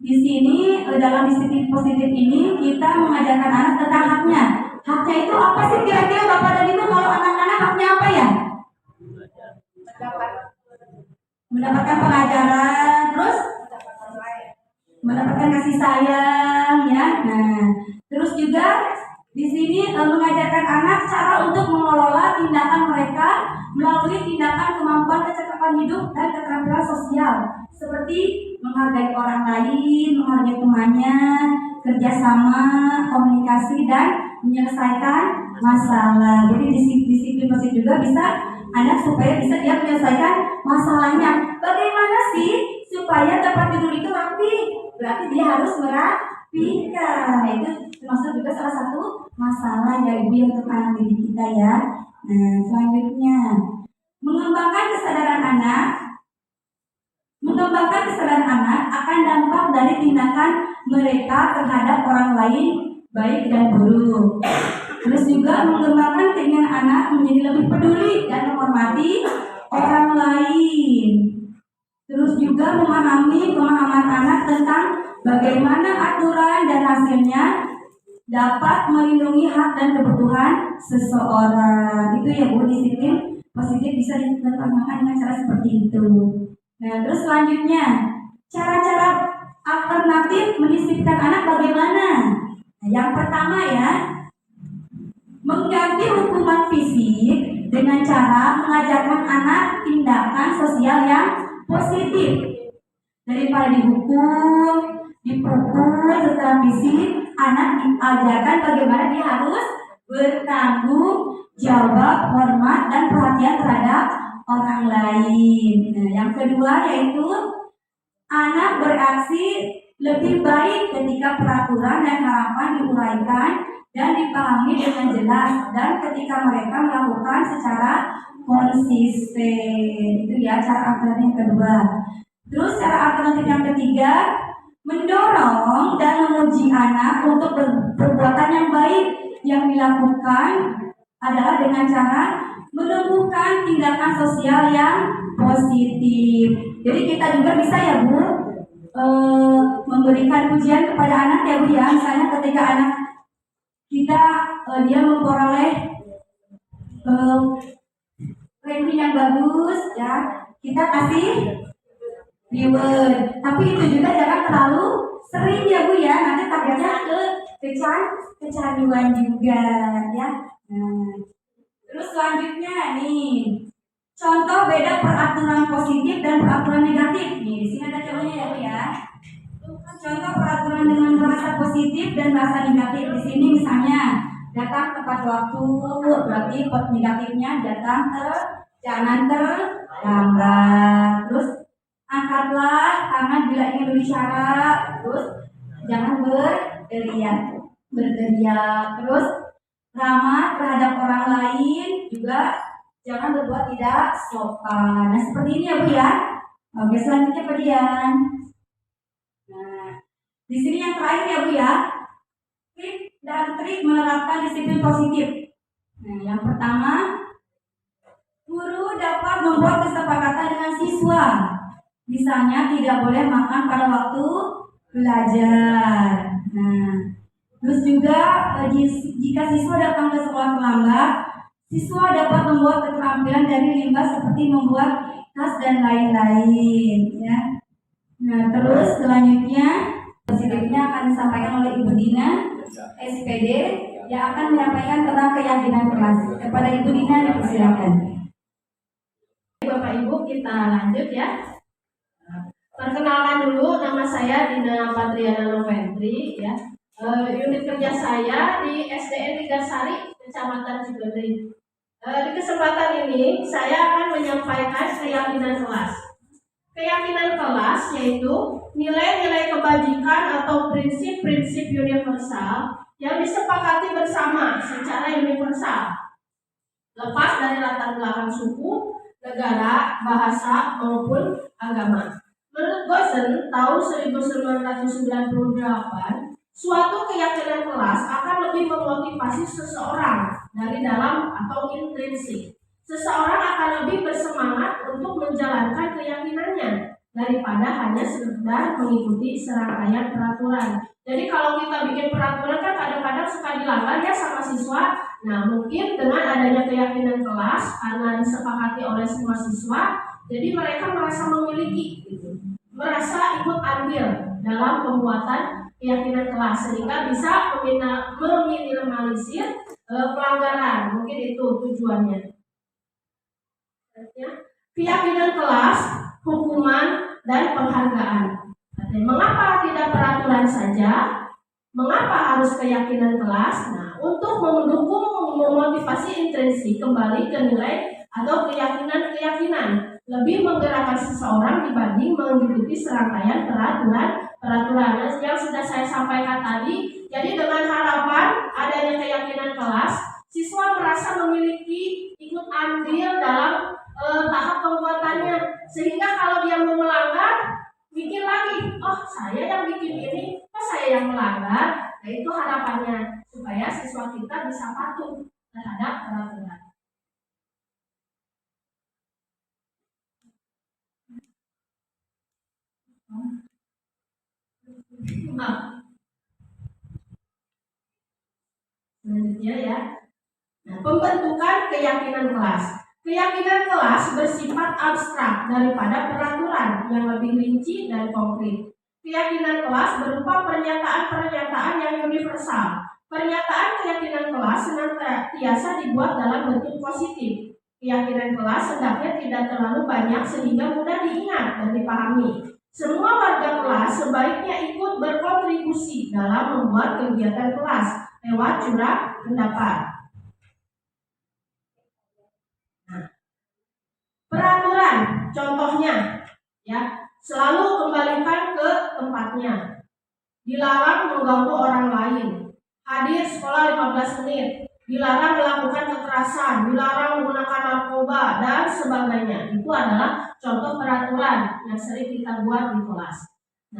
di sini dalam disiplin positif ini kita mengajarkan anak tentang haknya. Haknya itu apa sih kira-kira Bapak dan Ibu? Kalau anak-anak haknya apa ya? Mendapatkan pengajaran, terus mendapatkan kasih sayang, ya. Nah, terus juga di sini mengajarkan anak cara untuk mengelola tindakan mereka melalui tindakan kemampuan kecakapan hidup dan keterampilan sosial, seperti menghargai orang lain, menghargai temannya, kerjasama, komunikasi, dan menyelesaikan masalah. Jadi disiplin positif juga bisa anak supaya bisa dia menyelesaikan masalahnya. Bagaimana sih supaya tempat tidur itu rapi? Berarti dia harus merapikan. Nah, itu termasuk juga salah satu masalah ya Ibu untuk anak didik kita ya. Nah, selanjutnya mengembangkan kesadaran anak akan dampak dari tindakan mereka terhadap orang lain baik dan buruk. Terus juga mengembangkan keinginan anak menjadi lebih peduli dan menghormati orang lain. Terus juga memahami pemahaman anak tentang bagaimana aturan dan hasilnya dapat melindungi hak dan kebutuhan seseorang. Itu ya Bu, disiplin positif bisa dilaksanakan dengan cara seperti itu. Nah, terus selanjutnya cara-cara alternatif mendisiplinkan anak bagaimana? Nah, yang pertama ya, mengganti hukuman fisik dengan cara mengajarkan anak tindakan sosial yang positif. Daripada dihukum, dipukul secara fisik, anak diajarkan bagaimana dia harus bertanggung jawab, hormat, dan perhatian terhadap orang lain. Nah, yang kedua yaitu anak beraksi lebih baik ketika peraturan dan harapan diuraikan dan dipahami dengan jelas, dan ketika mereka melakukan secara konsisten. Itu ya cara alternatif yang kedua. Terus cara alternatif yang ketiga, mendorong dan memuji anak untuk perbuatan yang baik. Yang dilakukan adalah dengan cara menumbuhkan tindakan sosial yang positif. Jadi kita juga bisa ya Bu, memberikan pujian kepada anak ya Bu ya. Misalnya ketika anak kita dia memperoleh ranking yang bagus ya, kita kasih reward. Tapi itu juga jangan terlalu sering ya Bu ya, nanti takutnya kecanduan juga ya. Nah, terus selanjutnya nih, contoh beda peraturan positif dan peraturan negatif. Nih, di sini ada contohnya ya Bu ya. Contoh peraturan dengan bahasa positif dan bahasa negatif. Di sini misalnya datang tepat waktu, berarti negatifnya jangan terlambat. Terus angkatlah tangan bila ingin berbicara. Terus jangan berteriak. Terus ramah terhadap orang lain, juga jangan berbuat tidak sopan. Nah, seperti ini ya Bu ya. Oke, selanjutnya Pedian. Nah, di sini yang terakhir ya Bu ya, trik menerapkan disiplin positif. Nah, yang pertama, guru dapat membuat kesepakatan dengan siswa. Misalnya tidak boleh makan pada waktu belajar. Nah, terus juga jika siswa datang ke sekolah terlambat, siswa dapat membuat keterampilan dari limbah seperti membuat tas dan lain-lain ya. Nah, terus selanjutnya positifnya akan disampaikan oleh Ibu Dina SPD yang akan menyampaikan tentang keyakinan kelas. Kepada Ibu Dina dipersilakan. Bapak Ibu, kita lanjut ya. Perkenalkan dulu, nama saya Dina Patriana Noventri ya. Unit kerja saya di SDN Tigasari, Kecamatan Cibaduyut. Di kesempatan ini saya akan menyampaikan keyakinan kelas. Keyakinan kelas yaitu nilai-nilai kebajikan atau prinsip-prinsip universal yang disepakati bersama secara universal, lepas dari latar belakang suku, negara, bahasa, maupun agama. Menurut Gossen, tahun 1998, suatu keyakinan kelas akan lebih memotivasi seseorang dari dalam atau intrinsik. Seseorang akan lebih bersemangat untuk menjalankan keyakinannya daripada hanya sekedar mengikuti serangkaian peraturan. Jadi kalau kita bikin peraturan kan kadang-kadang suka dilanggar ya sama siswa. Nah mungkin dengan adanya keyakinan kelas karena disepakati oleh semua siswa, jadi mereka merasa memiliki, merasa ikut andil dalam pembuatan keyakinan kelas sehingga bisa meminimalisir pelanggaran. Mungkin itu tujuannya. Keyakinan kelas, hukuman, dan penghargaan. Mengapa tidak peraturan saja? Mengapa harus keyakinan kelas? Nah, untuk mendukung memotivasi intrinsik kembali ke nilai atau keyakinan-keyakinan, lebih menggerakkan seseorang dibanding mengikuti serangkaian peraturan yang sudah saya sampaikan tadi. Jadi dengan harapan adanya keyakinan kelas, siswa merasa memiliki ikut andil dalam tahap pembuatannya, sehingga kalau dia mau melanggar mikir lagi, oh saya yang bikin ini, oh saya yang melanggar. Nah itu harapannya supaya siswa kita bisa patuh terhadap peraturan. Selanjutnya ya. Nah, pembentukan keyakinan kelas. Keyakinan kelas bersifat abstrak daripada peraturan yang lebih rinci dan konkret. Keyakinan kelas berupa pernyataan-pernyataan yang universal. Pernyataan keyakinan kelas senantiasa dibuat dalam bentuk positif. Keyakinan kelas hendaknya tidak terlalu banyak sehingga mudah diingat dan dipahami. Semua warga kelas sebaiknya ikut berkontribusi dalam membuat kegiatan kelas lewat curah pendapat. Peraturan, contohnya, ya, selalu kembalikan ke tempatnya. Dilarang mengganggu orang lain. Hadir sekolah 15 menit. Dilarang melakukan kekerasan, dilarang menggunakan narkoba, dan sebagainya. Itu adalah contoh peraturan yang sering kita buat di kelas.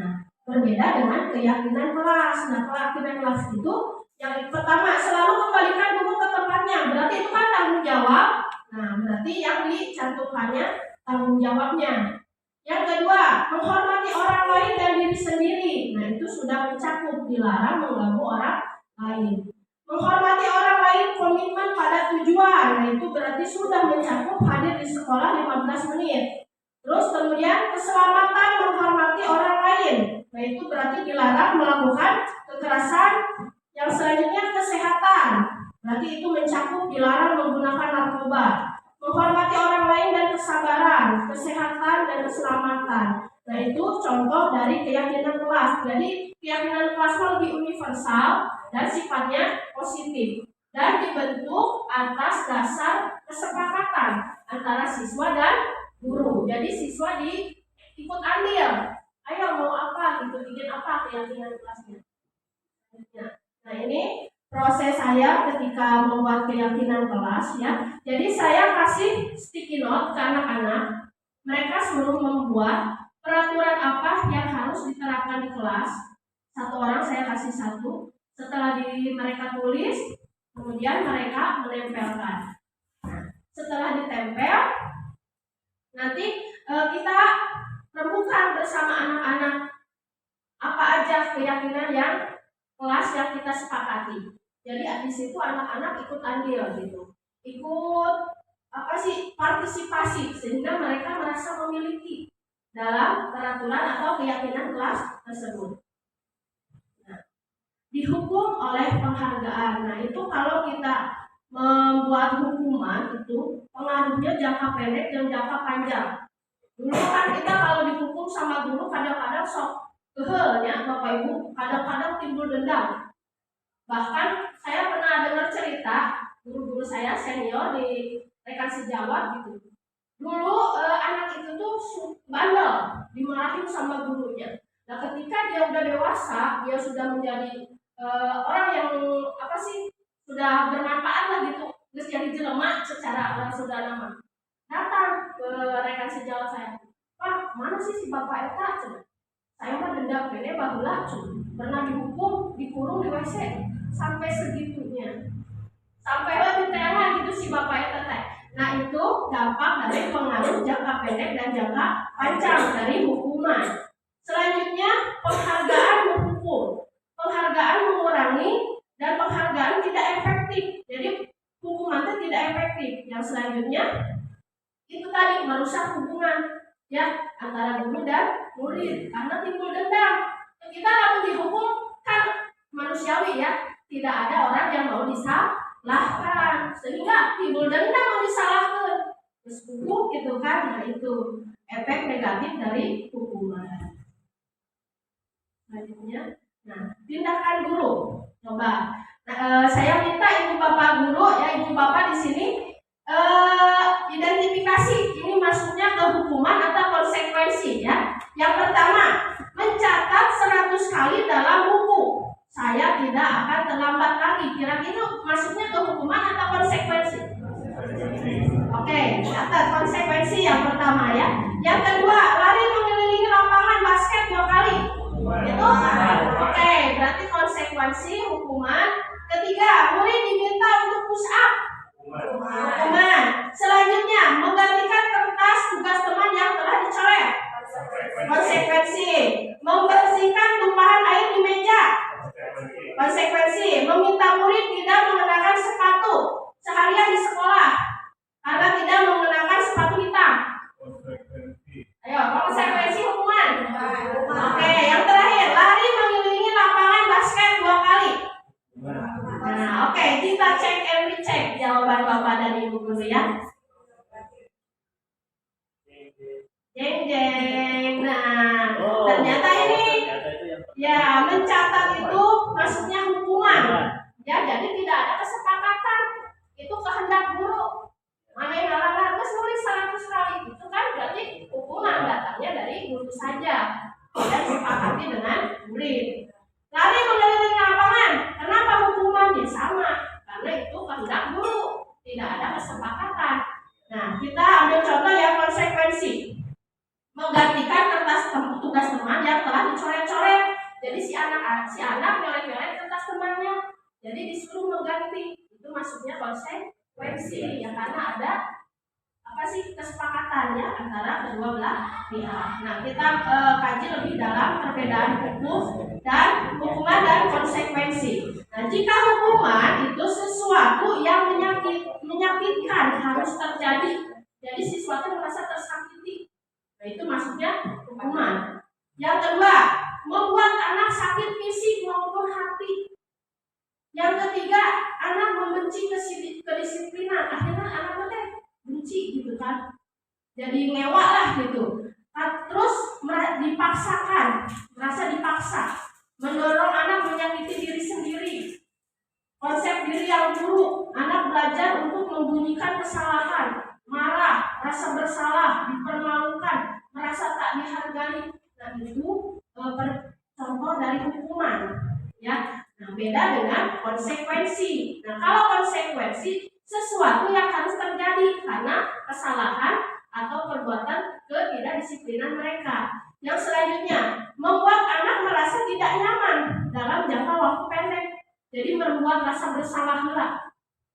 Nah, berbeda dengan keyakinan kelas. Nah, keyakinan kelas itu yang pertama, selalu kembalikan buku ke tempatnya. Berarti itu kan tanggung jawab. Nah, berarti yang dicantumkannya tanggung jawabnya. Yang kedua, menghormati orang lain dan diri sendiri. Nah, itu sudah mencakup dilarang mengganggu orang lain. Menghormati orang lain, komitmen pada tujuan. Nah, itu berarti sudah mencakup hadir di sekolah 15 menit. Terus kemudian keselamatan, menghormati orang lain. Nah, itu berarti dilarang melakukan kekerasan. Yang selanjutnya kesehatan. Berarti itu mencakup dilarang menggunakan narkoba. Menghormati orang lain dan kesabaran, kesehatan dan keselamatan. Nah itu contoh dari keyakinan kelas. Jadi keyakinan kelas lebih universal dan sifatnya positif. Dan dibentuk atas dasar kesepakatan antara siswa dan guru. Jadi siswa ikut andil. Ayo mau apa gitu, bikin apa keyakinan kelasnya. Nah ini proses saya ketika membuat keyakinan kelas ya. Jadi saya kasih sticky note ke anak-anak. Mereka suruh membuat peraturan apa yang harus diterapkan di kelas. Satu orang saya kasih satu. Setelah mereka tulis, kemudian mereka menempelkan. Nah, setelah ditempel, nanti kita rembukan bersama anak-anak apa aja keyakinan yang kelas yang kita sepakati. Jadi di situ anak-anak ikut andil gitu, ikut partisipasi sehingga mereka merasa memiliki dalam peraturan atau keyakinan kelas tersebut. Nah, dihukum oleh penghargaan. Nah itu kalau kita membuat hukuman itu pengaruhnya jangka pendek dan jangka panjang. Dulu kan kita kalau dihukum sama guru kadang-kadang sok kehelnya Bapak Ibu, kadang-kadang timbul dendam. Bahkan saya pernah dengar cerita guru-guru saya saya senior di rekan sejawat gitu. Dulu anak itu tuh bandel, dimarahin sama gurunya. Nah ketika dia udah dewasa, dia sudah menjadi orang yang sudah bermanfaat lah gitu, terus jadi jelema secara orang sudah lama. Datang ke rekan sejawat saya, Pak, mana sih si bapak eta? Saya mah dendam kene baheula pernah dihukum, dikurung di WC sampai segitunya. Sampai lebih ditanya gitu si bapak eta teh. Nah itu dampak dari pengaruh jangka pendek dan jangka panjang dari hukuman. Selanjutnya penghargaan menghukum. Penghargaan mengurangi dan penghargaan tidak efektif. Jadi hukuman itu tidak efektif. Yang selanjutnya itu tadi merusak hubungan ya antara guru dan murid karena timbul dendam. Kita lalu dihukum kan manusiawi ya, tidak ada orang yang mau disalahkan sehingga timbul dendam mau disalahkan terus hukum gitu kan. Nah itu efek negatif dari hukuman. Selanjutnya, nah tindakan guru coba. Saya minta ibu bapak guru ya, ibu bapak di sini identifikasi ini masuknya ke hukuman atau konsekuensi ya. Yang pertama, mencatat 100 kali dalam buku. Saya tidak akan terlambat lagi. Kira-kira masuknya ke hukuman atau konsekuensi? Oke, catat konsekuensi yang pertama ya. Yang kedua, lari mengelilingi lapangan basket 2 kali. Itu oke, berarti konsekuensi hukuman. Ketiga, murid diminta untuk push up. Hukuman. Selanjutnya, menggantikan kertas tugas teman yang telah dicoret. Konsekuensi. Membersihkan tumpahan air di meja. Konsekuensi. Meminta murid tidak mengenakan sepatu seharian di sekolah karena tidak mengenakan sepatu hitam. Ayo, konsekuensi hukuman. Oke, yang terakhir, lari mengelilingi lapangan basket 2 kali. Nah, oke, kita cek and recheck jawaban Bapak dan Ibu guru ya. Jeng jeng. Nah, ternyata ini ya mencatat itu maksudnya hukuman. Ya, jadi tidak ada kesepakatan. Itu kehendak guru. Mana yang halangan terus nulis 100 kali itu kan berarti hukuman datangnya dari guru saja. Dan sepakati dengan murid. Lari mengelilingi lapangan. Kenapa hukumannya sama? Karena itu kehendak guru, tidak ada kesepakatan. Nah, kita ambil contoh yang konsekuensi. Menggantikan kertas tugas teman yang telah dicoret-coret. Jadi si anak nyoret-nyoret kertas temannya. Jadi disuruh mengganti. Itu maksudnya konsekuensi ya, karena ada kesepakatan ya antara kedua belah pihak. Nah, kita kaji lebih dalam perbedaan hukum dan hukuman dan konsekuensi. Nah, jika hukuman itu sesuatu yang menyakitkan harus terjadi. Jadi sesuatu yang merasa tersakiti. Nah, itu maksudnya hukuman. Yang kedua, membuat anak sakit fisik maupun hati. Yang ketiga, anak membenci kedisiplinan. Akhirnya anak benci gitu kan, jadi ngewak lah gitu. Terus dipaksakan, merasa dipaksa, mendorong anak menyakiti diri sendiri. Konsep diri yang buruk, anak belajar untuk membunyikan kesalahan, marah, rasa bersalah, dipermalukan, merasa tak dihargai. Nah itu contoh dari hukuman ya. Nah beda dengan konsekuensi. Nah kalau konsekuensi sesuatu yang harus terjadi karena kesalahan atau perbuatan ketidakdisiplinan mereka. Yang selanjutnya, membuat anak merasa tidak nyaman dalam jangka waktu pendek. Jadi membuat rasa bersalah lah.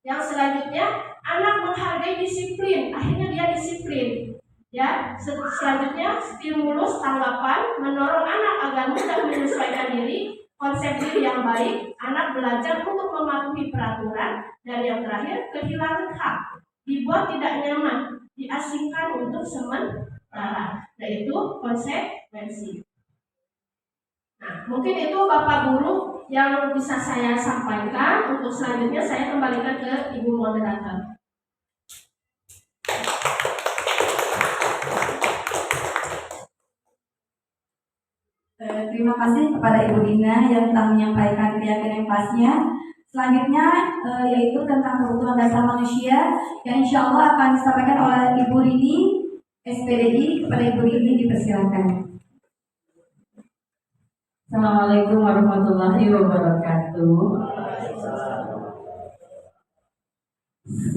Yang selanjutnya, anak menghargai disiplin. Akhirnya dia disiplin. Ya, selanjutnya stimulus tanggapan mendorong anak agar mudah menyesuaikan diri. Konsep diri yang baik, anak belajar untuk mematuhi peraturan, dan yang terakhir kehilangan hak, dibuat tidak nyaman, diasingkan untuk sementara. Nah itu konsekuensi. Nah mungkin itu Bapak Guru yang bisa saya sampaikan. Untuk selanjutnya saya kembalikan ke Ibu Moderator. Terima kasih kepada Ibu Dina yang telah menyampaikan keyakinan kelasnya. Selanjutnya yaitu tentang kebutuhan dasar manusia yang insya Allah akan disampaikan oleh Ibu Rini SPDI. Kepada Ibu Rini dipersilakan. Assalamualaikum warahmatullahi wabarakatuh.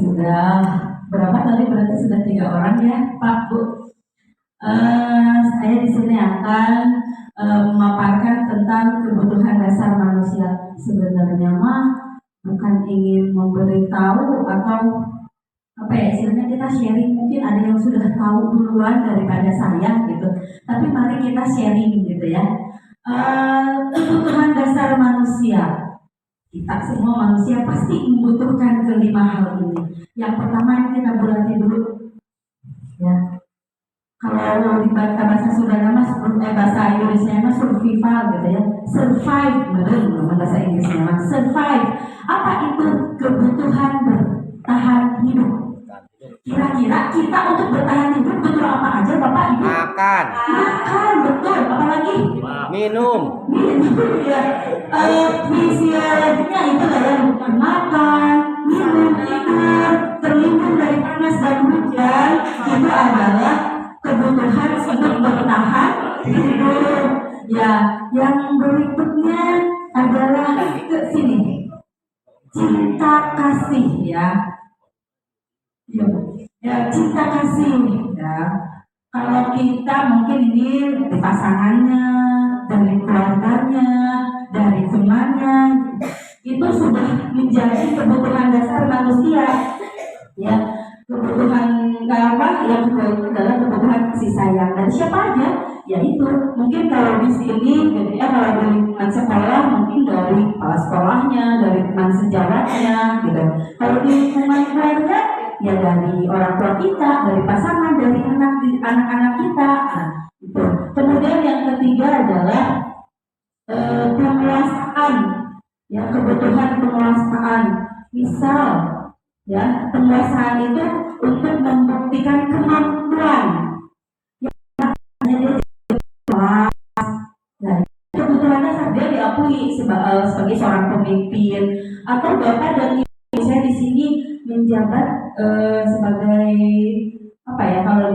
Sudah berapa tadi, berarti sudah 3 orang ya Pak Bu. Saya di sini akan memaparkan tentang kebutuhan dasar manusia. Sebenarnya mah bukan ingin memberitahu atau apa ya istilahnya, kita sharing. Mungkin ada yang sudah tahu duluan daripada saya gitu, tapi mari kita sharing gitu ya. Kebutuhan dasar manusia, kita semua manusia pasti membutuhkan kelima hal ini. Yang pertama ini kita berarti dulu ya, kalau di bahasa Sunda bahasa Indonesia mah survival gitu ya, survive, bahasa Inggrisnya mah survive. Apa itu? Kebutuhan bertahan hidup. Kira-kira kita untuk bertahan hidup butuh apa aja Bapak Ibu? Makan, Betul. Apalagi? minum, Ya, fisiologinya itu adalah makan, minum, tidur, terlindung dari panas dan hujan. Itu adalah kebutuhan untuk bertahan hidup. Ya, yang berikutnya adalah ke sini, cinta kasih ya. Ya, cinta kasih ya. Kalau kita mungkin ini dari pasangannya, dari keluarganya, dari temannya, itu sudah menjadi kebutuhan dasar manusia. Ya, kebutuhan apa? Yang kedua itu adalah kebutuhan kasih sayang. Dan siapa aja? Yaitu mungkin kalau di sini, gitu ya, kalau dari teman sekolah, mungkin dari kepala sekolahnya, dari teman sejawatnya, gitu. Kalau di teman keluarga, ya dari orang tua kita, dari pasangan, dari anak-anak kita. Nah, itu. Kemudian yang ketiga adalah penguasaan, ya, kebutuhan penguasaan. Misal, ya, penguasaan itu untuk membuktikan kemampuan. Nah, kebutuhan dasar dia diakui sebagai seorang pemimpin, atau bahkan dan saya di sini menjabat sebagai apa ya, kalau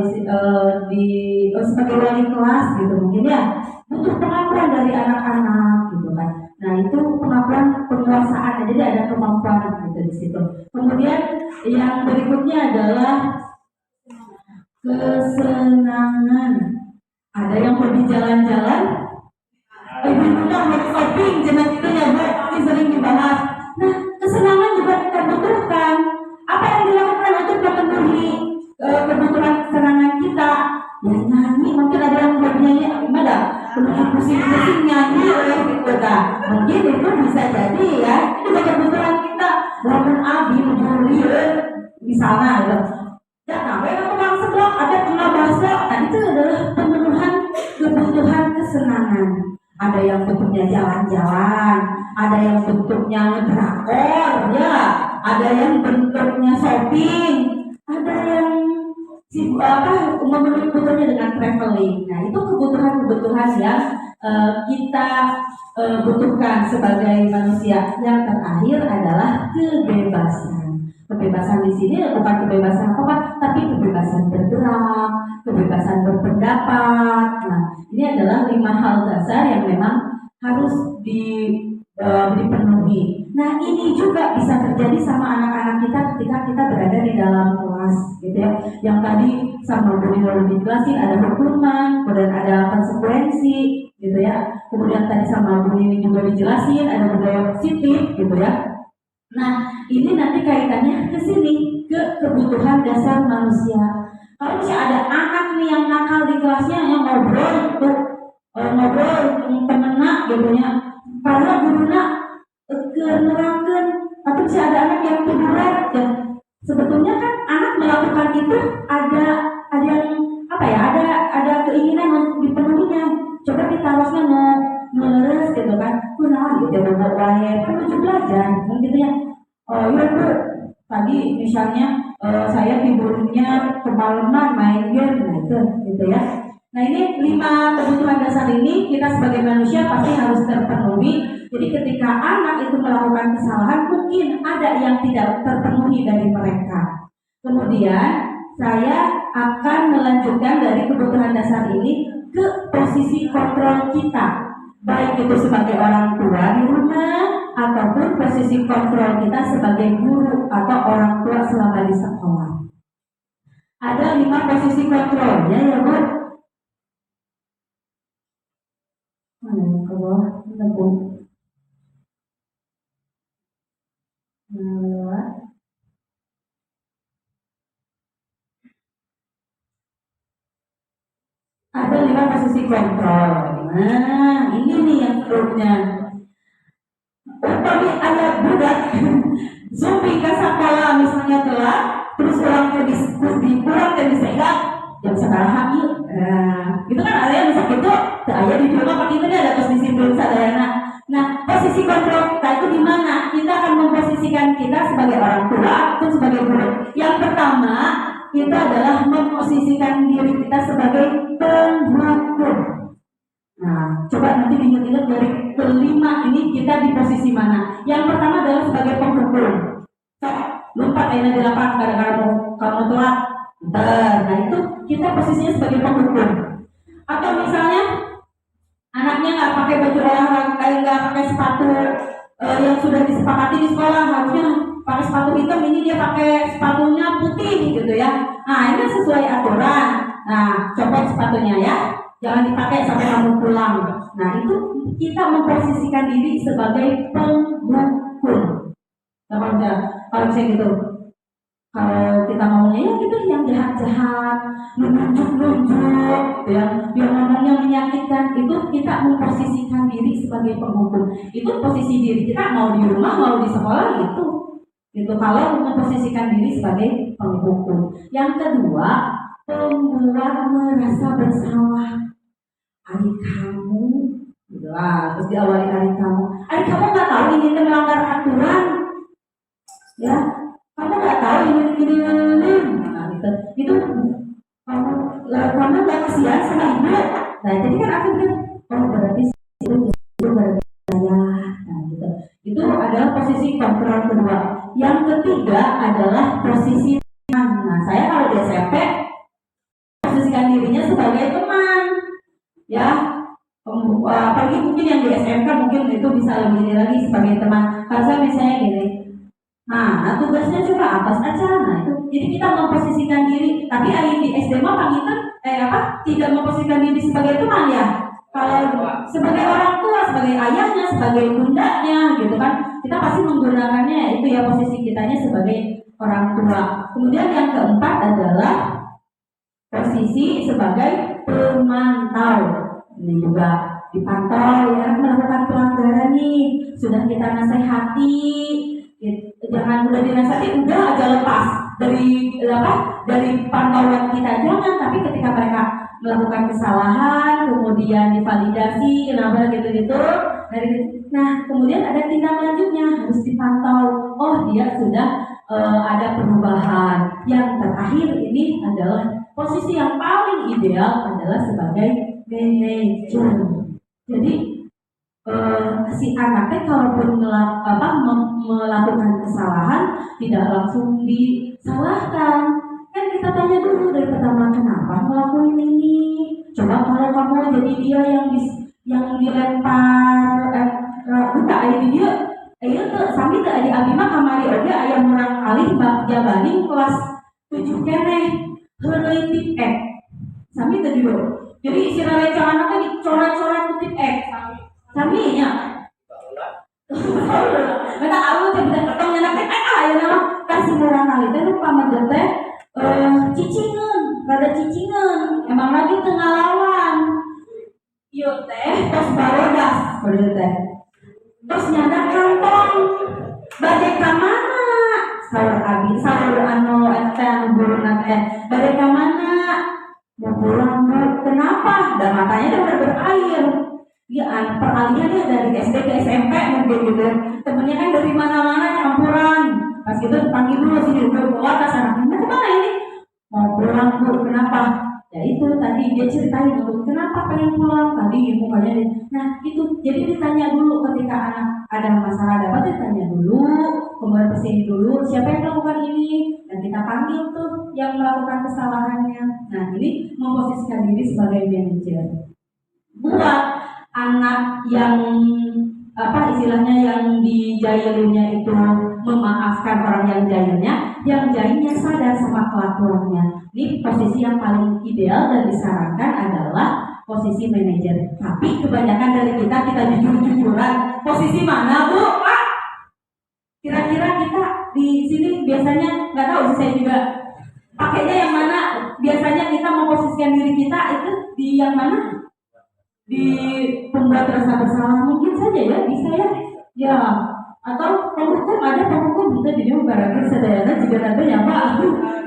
sebagai wali kelas gitu mungkin ya, butuh pengakuan dari anak-anak gitu kan. Nah, itu pengakuan penguasaan, jadi ada kemampuan gitu di situ. Kemudian yang berikutnya adalah kesenangan. Ada yang pergi jalan-jalan, ibu-ibu mau shopping, jangan itu ya Bu, ini sering dibahas. Nah, kesenangan juga kita butuhkan. Apa yang dilakukan untuk memenuhi kebutuhan kesenangan kita? Ya nyanyi, mungkin ada yang bernyanyi, gimana? Pusing-pusing nyanyi gitu kan. Mungkin itu bisa jadi ya, itu kebutuhan kita. Lamun abi mencuri misalnya gitu. Ya sampai ke tukang seblak, ada kena bakso. Nah, itu adalah pemenuhan kebutuhan kesenangan. Ada yang bentuknya jalan-jalan, ada yang bentuknya ngedrakor, ya, ada yang bentuknya shopping, ada yang memenuhi kebutuhannya dengan traveling. Nah, itu kebutuhan-kebutuhan yang kita butuhkan sebagai manusia. Yang terakhir adalah kebebasan. Kebebasan di sini bukan kebebasan apa, tapi kebebasan bergerak, kebebasan berpendapat. Nah, ini adalah 5 hal dasar yang memang harus dipenuhi. Nah, ini juga bisa terjadi sama anak-anak kita ketika kita berada di dalam kelas, gitu ya. Yang tadi sama Bu Nino dijelasin, ada hukuman, kemudian ada konsekuensi, gitu ya. Kemudian tadi sama Bu Nini juga dijelasin, ada budaya positif, gitu ya. Nah, ini nanti kaitannya ke sini, ke kebutuhan dasar manusia. Kalau misalnya ada anak nih yang nakal di kelasnya, yang ngobrol temenak gitu ya, padahal gurunya kenerangkan, atau misalnya ada anak yang tiduran, ya sebetulnya kan anak melakukan itu ada yang apa ya, ada keinginan untuk dipenuhinya. Coba ditaruhnya mau leres gitu kan, kunaon gitu ya, bawa wae kan lucu belajar kan gitu ya. Oh iya Bu, tadi misalnya saya tidurnya kemalaman main game, nah itu gitu ya. Nah, ini 5 kebutuhan dasar ini kita sebagai manusia pasti harus terpenuhi Jadi ketika anak itu melakukan kesalahan, mungkin ada yang tidak terpenuhi dari mereka. Kemudian saya akan melanjutkan dari kebutuhan dasar ini ke posisi kontrol kita, baik itu sebagai orang tua di rumah ataupun posisi kontrol kita sebagai guru atau orang tua selama di sekolah. Ada 5 posisi kontrolnya ya Bu. Mana yang ke bawah? Ini Bu. Lewat. Ada 5 posisi kontrol. Nah, ini nih yang serunya. Tapi ada budak Zumbi ke sekolah misalnya telat, terus orangnya diskusi, kurang dan disegak, jam sekarang yuk. Nah, itu kan ada yang bisa gitu, ada di rumah pakai itu ada posisi belum sadayana. Nah, posisi kontrol kita itu di mana? Kita akan memposisikan kita sebagai orang tua atau sebagai guru. Yang pertama, itu adalah memposisikan diri kita sebagai penghukum. Nah, coba nanti diingat-ingat dari kelima ini kita di posisi mana. Yang pertama adalah sebagai penghukum. Lupa kayaknya di lapangan kadang-kadang kamu telat. Nah, itu kita posisinya sebagai penghukum. Atau misalnya anaknya nggak pakai baju olahraga, nggak pakai sepatu yang sudah disepakati di sekolah, harusnya pakai sepatu hitam, ini dia pakai sepatunya putih gitu ya. Nah, ini sesuai aturan. Nah, copot sepatunya ya. Jangan dipakai sampai kamu pulang. Nah, itu kita memposisikan diri sebagai penghukum. Kalau saya gitu, kalau kita ngomongnya ya gitu yang jahat-jahat, nunjuk-nunjuk, yang ngomongnya menyakitkan, itu kita memposisikan diri sebagai penghukum. Itu posisi diri kita mau di rumah mau di sekolah itu. Gitu kalau memposisikan diri sebagai penghukum. Yang kedua, membuat merasa bersalah. Adik kamu, terus diawali adik kamu nggak tahu ini melanggar aturan, ya, kamu nggak tahu ini, nah, itu kamu nggak kasihan sama ibu. Nah, jadi kan aku bilang, oh berarti itu gara-gara saya. Nah, gitu. Itu adalah posisi kontrol kedua. Yang ketiga adalah posisi teman. Nah, saya kalau di SMP posisikan dirinya sebagai teman. Ya, apalagi mungkin yang di SMK mungkin itu bisa lebih lagi sebagai teman. Kalau saya misalnya gini, nah tugasnya coba atas aja. Nah itu, jadi kita memposisikan diri. Tapi di SD mah pangitan tidak memposisikan diri sebagai teman ya. Kalau sebagai orang tua, sebagai ayahnya, sebagai bundanya, gitu kan, kita pasti menggunakannya itu ya posisi kitanya sebagai orang tua. Kemudian yang keempat adalah posisi sebagai pemantau. Ini juga dipantau ya, melakukan pelanggaran nih, sudah kita nasihati, jangan udah dinasihati udah aja lepas dari pantauan kita, jangan. Tapi ketika mereka melakukan kesalahan kemudian divalidasi kenapa gitu nah kemudian ada tindak lanjutnya, harus dipantau, oh dia sudah ada perubahan. Yang terakhir ini adalah posisi yang paling ideal adalah sebagai manajer. Jadi si anaknya kalaupun melakukan kesalahan tidak langsung disalahkan. Kan kita tanya dulu dari pertama, kenapa ngelakuin ini? Coba kalau kamu jadi dia yang dilempar buka di dia, ayo tuh sambil tuh di abi mah kamari oge aya murang kali jabani kelas 7 keneh heuleuy tip sami teh dulu. Jadi si rencana anaknya dicoret-coret kutip sami nya. Mereka aku teh bisa ketemu anaknya ayo nama kasih murang kali teh nu pamadeu teh cicingan emang lagi tengah lawan ieu teh tos barodas beureut teh tos nyadak kantong bade ka mana saur anu eta anu guruna teh bade ka mana mau pulang Bu, kenapa? Dan matanya udah berair. Dia peralihannya dari SD ke SMP mungkin gitu. Temennya kan dari mana-mana campuran. Pas gitu panggil dulu sini udah bawa tas anaknya. Mau kemana ini? Mau pulang Bu, kenapa? Ya itu tadi dia ceritain tuh, kenapa pengen pulang tadi mukanya. Nah itu jadi ditanya dulu ketika anak ada masalah dapat ditanya dulu, kemudian pesan dulu siapa yang melakukan ini dan kita panggil tuh yang melakukan kesalahannya. Nah ini memposisikan diri sebagai manajer buat anak yang apa istilahnya yang di jailunya itu memaafkan orang yang jailnya sadar sama kelakuannya. Ini posisi yang paling ideal dan disarankan adalah posisi manajer. Tapi kebanyakan dari kita jujur-jujuran. Posisi mana Bu? Pak? Kira-kira kita di sini biasanya nggak tahu sih, saya juga pakainya yang mana. Biasanya kita memposisikan diri kita itu di yang mana? Di pembuat rasa bersalah mungkin saja ya, bisa ya atau penghukum ada penghukum bisa jadi barangkali sadayana juga nanti ya Pak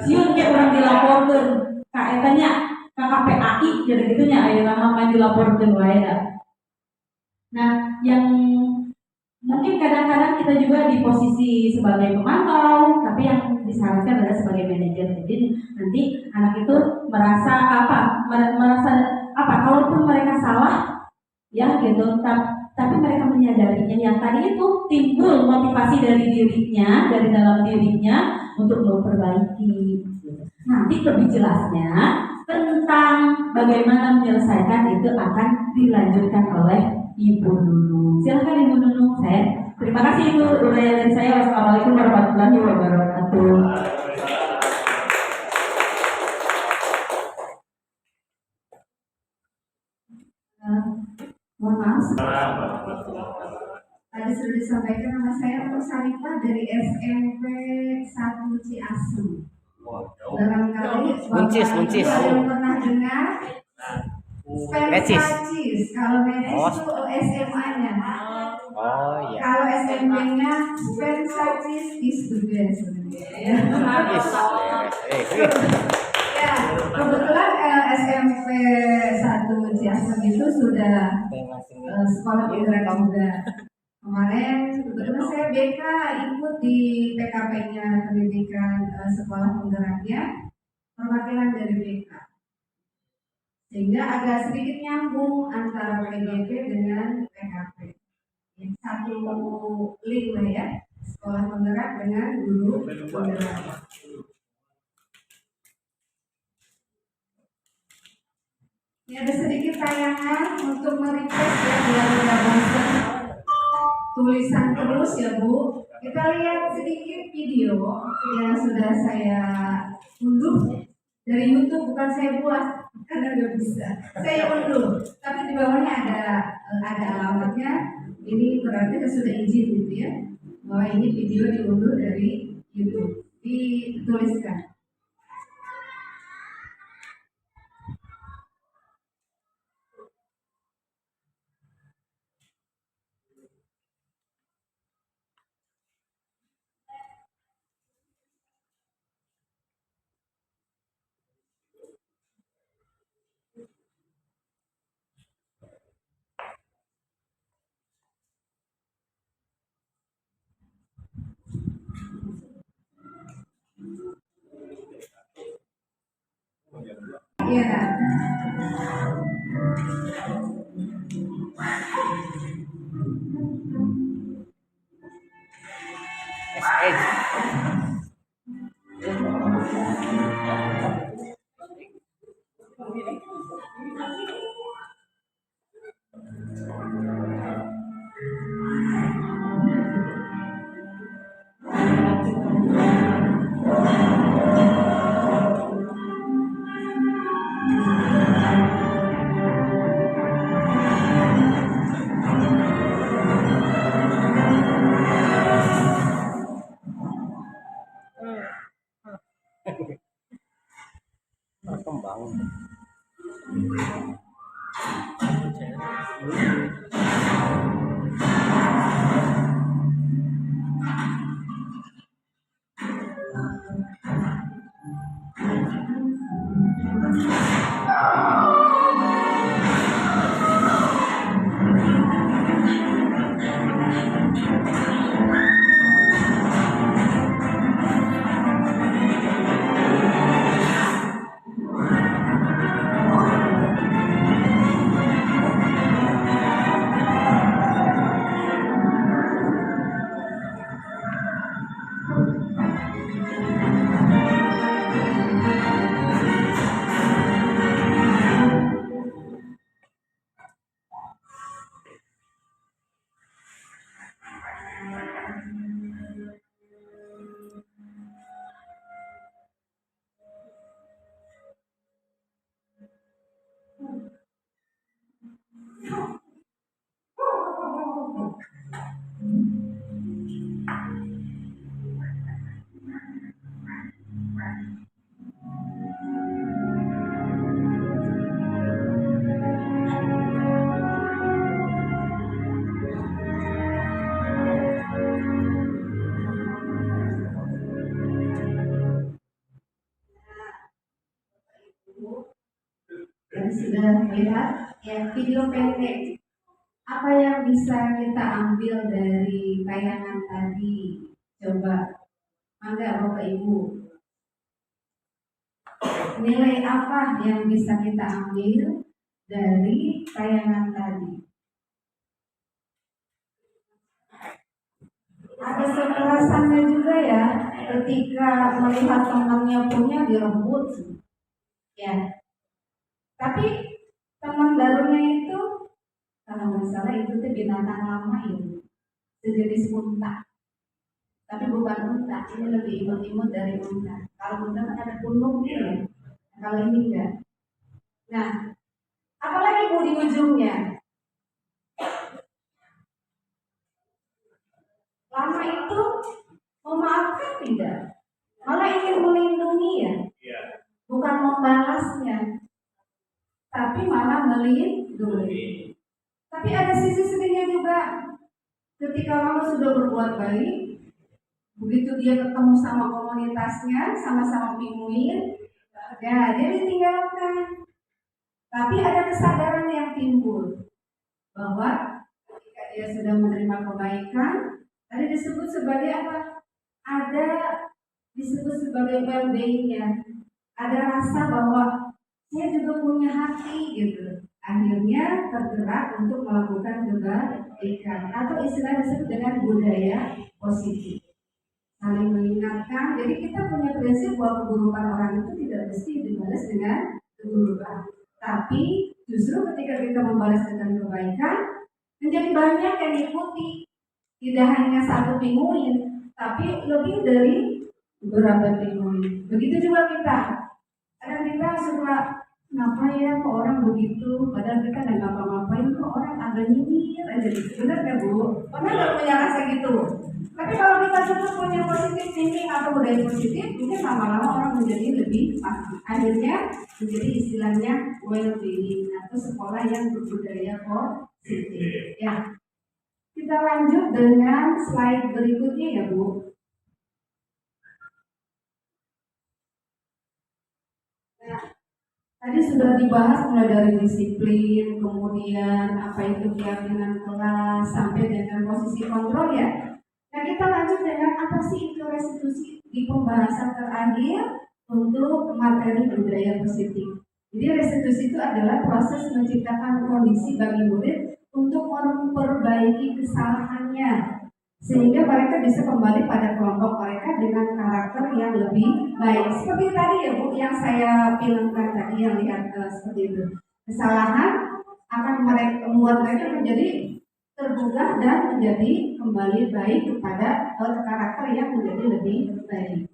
siun kayak orang dilaporkan kaetannya KKPAI jadi gitunya ayo nama main dilaporkan wae. Nah yang mungkin kadang-kadang kita juga di posisi sebagai pemantau tapi yang disarankan adalah sebagai manajer. Jadi nanti anak itu merasa kalaupun mereka salah ya gitu tapi mereka menyadarinya yang tadi itu timbul motivasi dari dirinya, dari dalam dirinya untuk memperbaiki. Nanti lebih jelasnya tentang bagaimana menyelesaikan itu akan dilanjutkan oleh Ibu Nunung. Silakan Ibu Nunung. Terima kasih Ibu uraian dari saya. Wassalamualaikum warahmatullahi wabarakatuh. Mohon maaf. Tadi sudah disampaikan nama saya Nur Sarifah dari SMP 1 Ciasem. Barangkali Muncis. ada yang pernah dengar Spensacis. Kalau Mecis itu SMA-nya. Oh iya. Kalau SMP-nya Spensacis is the best. Ya, kebetulan SMP 1 Ciasem itu sudah sekolah penggerak juga. Kemarin kebetulan saya BK ikut di PKP-nya pendidikan sekolah penggeraknya perwakilan dari BK. Sehingga agak sedikit nyambung antara PGP dengan PKP. Satu link lah ya, sekolah penggerak dengan guru penggerak. Ini ada sedikit tayangan untuk merequest ya biar tidak bosan. Tulisan terus ya Bu. Kita lihat sedikit video yang sudah saya unduh dari YouTube, bukan saya buat karena nggak bisa. Saya unduh, tapi di bawahnya ada alamatnya. Ini berarti saya sudah izin gitu ya bahwa ini video diunduh dari YouTube. Dituliskan. Iya. Kembang. sudah melihat ya video pendek. Apa yang bisa kita ambil dari tayangan tadi? Coba, mangga Bapak Ibu. Nilai apa yang bisa kita ambil dari tayangan tadi? Ada kekerasannya juga ya, ketika melihat temannya punya direbut. Ya, tapi teman barunya itu, kalau nggak salah itu tuh binatang lama itu, sejenis unta. Tapi bukan unta, ini lebih imut-imut dari unta. Kalau unta kan ada punuknya ya, kalau ini enggak. Nah, apalagi Bu di ujungnya? Lama itu memaafkan tidak, malah ingin melindungi ya, bukan membalasnya, tapi malah melindungi. Tapi ada sisi sedihnya juga, ketika kamu sudah berbuat baik, begitu dia ketemu sama komunitasnya, sama-sama pinguin, ya dia ditinggalkan. Tapi ada kesadaran yang timbul bahwa ketika dia sudah menerima kebaikan, tadi disebut sebagai apa? Ada disebut sebagai well-being-nya. Ada rasa bahwa saya juga punya hati gitu. Akhirnya tergerak untuk melakukan kebaikan atau istilah disebut dengan budaya positif. Saling mengingatkan. Jadi kita punya prinsip bahwa keburukan orang itu tidak mesti dibalas dengan keburukan. Tapi justru ketika kita membalas dengan kebaikan, menjadi banyak yang diikuti. Tidak hanya satu pinguin, tapi lebih dari beberapa pinguin. Begitu juga kita. Kadang kita suka, kenapa ya kok orang begitu? Padahal kita nggak ngapa-ngapain, kok orang agak nyinyir aja gitu. Benar nggak Bu? Pernah nggak punya rasa gitu? Tapi kalau kita cukup punya positif thinking atau budaya positif, mungkin lama-lama orang menjadi lebih paham. Akhirnya menjadi istilahnya well-being atau sekolah yang berbudaya positif. Ya. Kita lanjut dengan slide berikutnya ya Bu. Nah, tadi sudah dibahas mulai dari disiplin, kemudian apa itu keyakinan kelas, sampai dengan posisi kontrol ya. Nah kita lanjut dengan apa sih itu restitusi di pembahasan terakhir untuk materi budaya positif. Jadi restitusi itu adalah proses menciptakan kondisi bagi murid untuk memperbaiki kesalahannya sehingga mereka bisa kembali pada kelompok mereka dengan karakter yang lebih baik. Seperti tadi ya Bu yang saya filmkan tadi yang lihat seperti itu. Kesalahan akan membuat mereka menjadi tergugah dan menjadi kembali baik kepada karakter yang menjadi lebih baik.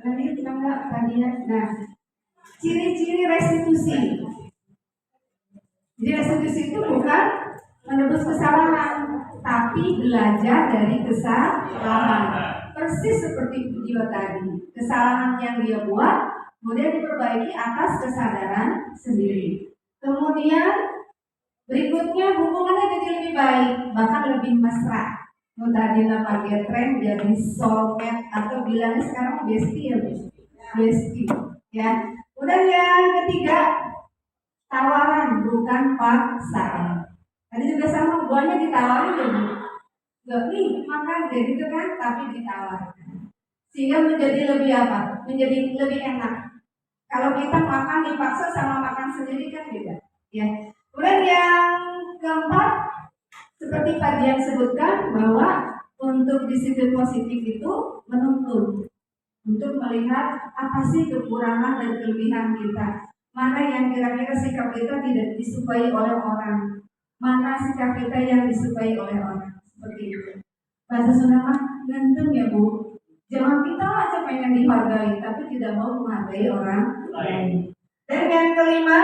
Lanjut enggak tadi ya. Nah, ciri-ciri restitusi. Jadi restitusi itu bukan menebus kesalahan, tapi belajar dari kesalahan. Persis seperti video tadi, kesalahan yang dia buat kemudian diperbaiki atas kesadaran sendiri. Kemudian berikutnya hubungannya jadi lebih baik, bahkan lebih mesra. Tadinya pakai tren jadi soulmate atau bilangnya sekarang bestie ya bestie. Ya. Kemudian yang ketiga, tawaran bukan paksaan. Tadi juga sama, buahnya ditawarin ya Bu. Gak nih makan kayak gitu kan, tapi ditawarkan. Sehingga menjadi lebih apa? Menjadi lebih enak. Kalau kita makan dipaksa sama makan sendiri kan beda. Ya. Kemudian yang keempat, seperti tadi yang sebutkan bahwa untuk disiplin positif itu menuntun untuk melihat apa sih kekurangan dan kelebihan kita. Mana yang kira-kira sikap kita tidak disukai oleh orang, mana sikap kita yang disukai oleh orang, seperti itu. Bahasa Sunda mah ganteng ya Bu. Jangan kita aja pengen dihargai, tapi tidak mau menghargai orang lain. Dan yang kelima,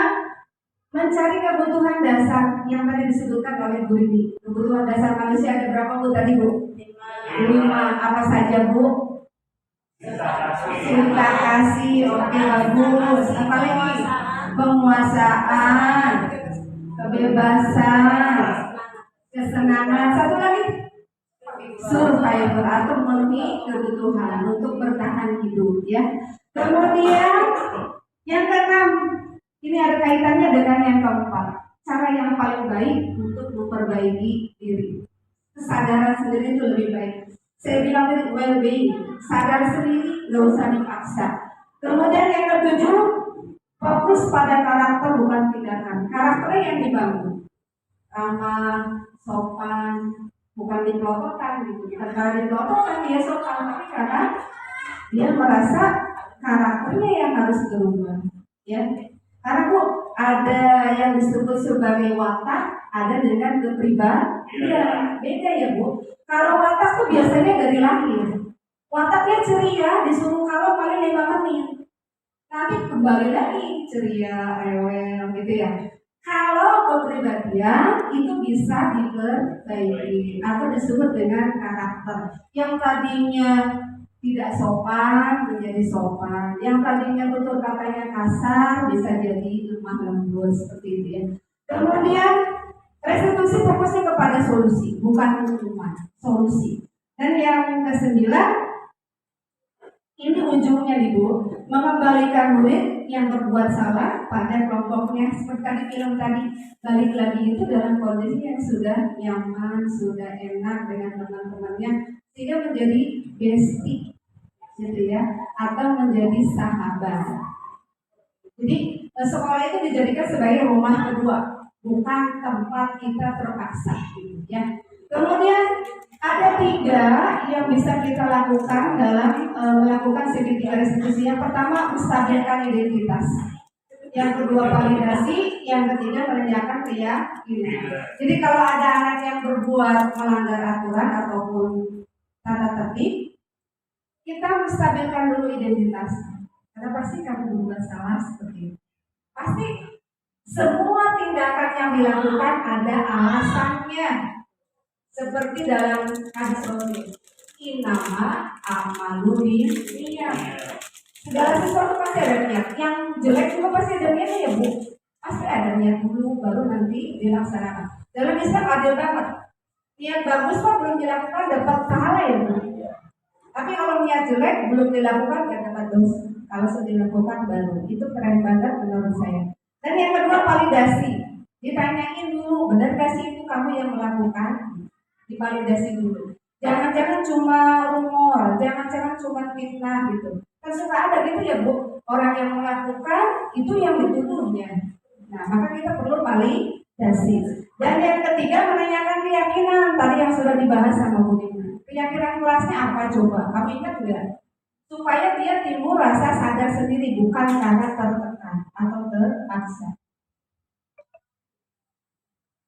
mencari kebutuhan dasar yang tadi disebutkan oleh Bu Rini. Kebutuhan dasar manusia ada berapa Bu tadi Bu? 5. Apa saja Bu? Cinta kasih, oke bagus. Apa lagi? Penguasaan, kebebasan, kesenangan. Satu lagi, survival atau memenuhi kebutuhan untuk bertahan hidup ya. Kemudian yang keenam, Ini ada kaitannya dengan yang keempat. Cara yang paling baik untuk memperbaiki diri. Kesadaran sendiri itu lebih baik. Saya bilang tadi well-being, sadar sendiri, nggak usah dipaksa. Kemudian yang ketujuh, fokus pada karakter bukan tindakan. Karakternya yang dibangun, ramah, sopan, bukan dipelototan gitu. Bukan karena dipelototan dia sopan, tapi karena dia merasa karakternya yang harus berubah. Ya, karena Bu ada yang disebut sebagai watak, ada dengan kepribadian. Ya, beda ya Bu. Kalau watak tuh biasanya dari lahir. Wataknya ceria, disuruh kalau paling 5 menit. Nanti kembali lagi ceria, rewel gitu ya. Kalau kepribadian itu bisa diperbaiki atau disebut dengan karakter. Yang tadinya tidak sopan menjadi sopan, yang tadinya tutur katanya kasar bisa jadi lemah lembut seperti itu ya. Kemudian restitusi fokusnya kepada solusi, bukan hukuman, solusi. Dan yang kesembilan, ini ujungnya nih Bu, mengembalikan murid yang berbuat salah pada kelompoknya. Seperti tadi film tadi, balik lagi itu dalam kondisi yang sudah nyaman, sudah enak dengan teman-temannya, sehingga menjadi bestie, gitu ya, atau menjadi sahabat. Jadi sekolah itu dijadikan sebagai rumah kedua, bukan tempat kita terpaksa, gitu ya. Kemudian ada 3 yang bisa kita lakukan dalam melakukan segitiga restitusi. Yang pertama, menstabilkan identitas. Yang kedua, validasi. Yang ketiga, menanyakan keyakinan. Jadi kalau ada anak yang berbuat melanggar aturan ataupun tata tertib, kita menstabilkan dulu identitas. Karena pasti kamu berbuat salah seperti itu. Pasti semua tindakan yang dilakukan ada alasannya. Seperti dalam hadis Rasul, innama amalu binniyat. Segala sesuatu pasti ada niat. Yang jelek juga pasti ada niatnya ya Bu. Pasti ada niat dulu, baru nanti dilaksanakan. Dalam Islam adil banget. Niat bagus kok belum dilakukan dapat pahala ya Bu. Tapi kalau niat jelek belum dilakukan gak dapat dosa. Kalau sudah dilakukan baru. Itu keren banget menurut saya. Dan yang kedua, validasi. Ditanyain dulu, benar gak sih itu kamu yang melakukan? Divalidasi dulu. Jangan-jangan cuma rumor, jangan-jangan cuma fitnah gitu. Kan suka ada gitu ya Bu, orang yang melakukan itu yang dituduhnya. Nah, maka kita perlu validasi. Dan yang ketiga, menanyakan keyakinan. Tadi yang sudah dibahas sama Bu Dina. Keyakinan kelasnya apa coba? Kamu ingat enggak? Supaya dia timbul rasa sadar sendiri, bukan karena tertekan atau terpaksa.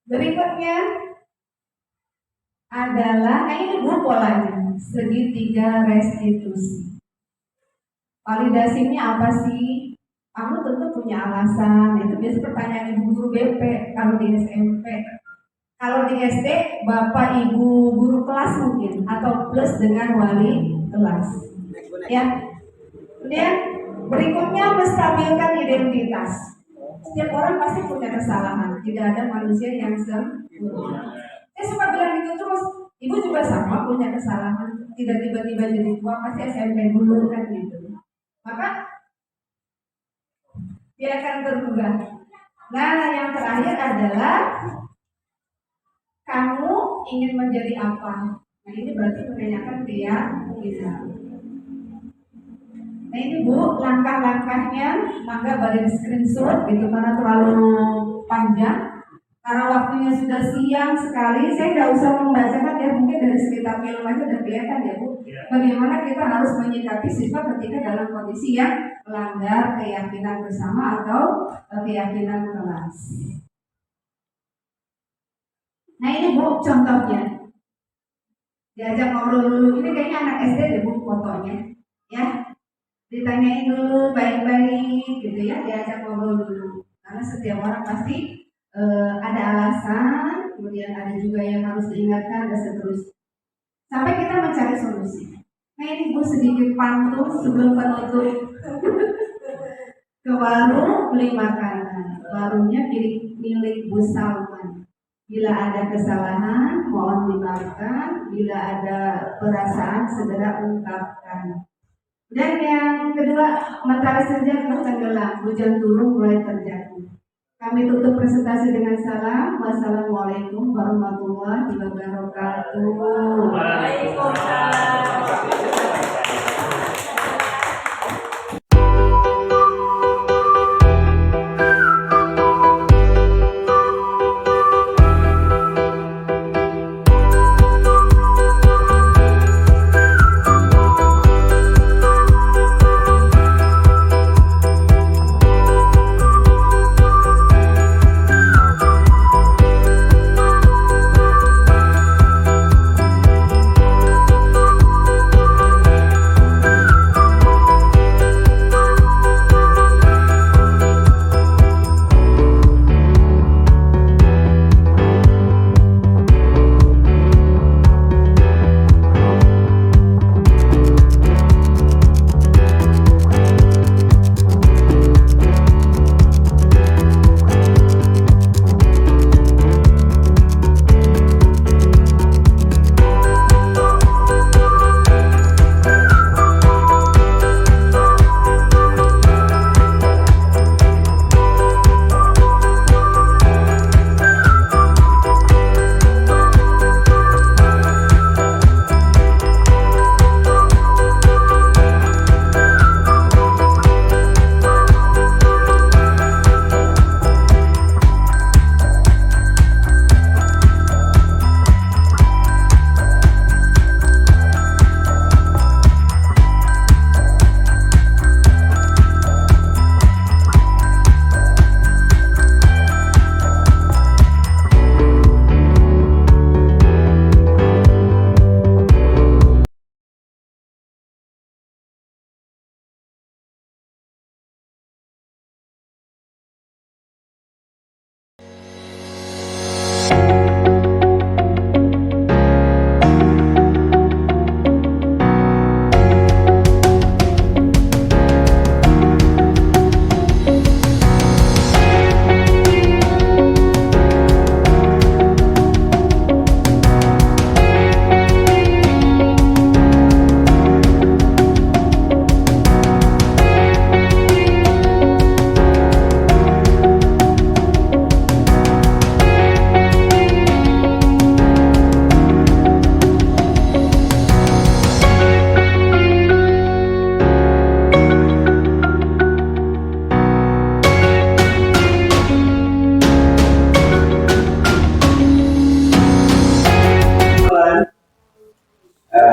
Berikutnya adalah, ini Bu polanya, segitiga restitusi. Validasinya apa sih? Kamu tentu punya alasan. Itu biasa pertanyaan ibu guru BP kalau di SMP. Kalau di SD, bapak ibu guru kelas mungkin, atau plus dengan wali kelas. Ya. Kemudian berikutnya menstabilkan identitas. Setiap orang pasti punya kesalahan. Tidak ada manusia yang sempurna. Saya suka bilang gitu terus, ibu juga sama punya kesalahan. Tidak tiba-tiba jadi tua, pasti SMP dulu kan gitu. Maka dia akan berubah. Nah, yang terakhir adalah kamu ingin menjadi apa? Nah, ini berarti menanyakan keyakinan. Nah, ini Bu, langkah-langkahnya, maka boleh di screenshot gitu karena terlalu panjang. Karena waktunya sudah siang sekali, saya nggak usah membacakan ya, mungkin dari sekitar film aja udah kelihatan ya Bu. Bagaimana kita harus menyikapi siswa ketika dalam kondisi yang melanggar keyakinan bersama atau keyakinan kelas. Nah ini Bu contohnya, diajak ngobrol dulu, ini kayaknya anak SD deh Bu fotonya, ya. Ditanyain dulu baik-baik gitu ya, diajak ngobrol dulu. Karena setiap orang pasti ada alasan, kemudian ada juga yang harus diingatkan dan seterusnya. Sampai kita mencari solusi. Nah ini Bu sedikit pantun sebelum penutup. Ke warung beli makanan, warungnya milik Bu Salman. Bila ada kesalahan mohon dimaafkan, bila ada perasaan segera ungkapkan. Dan yang kedua, matahari senja telah tenggelam, hujan turun mulai terjadi. Kami tutup presentasi dengan salam. Wassalamualaikum warahmatullahi wabarakatuh.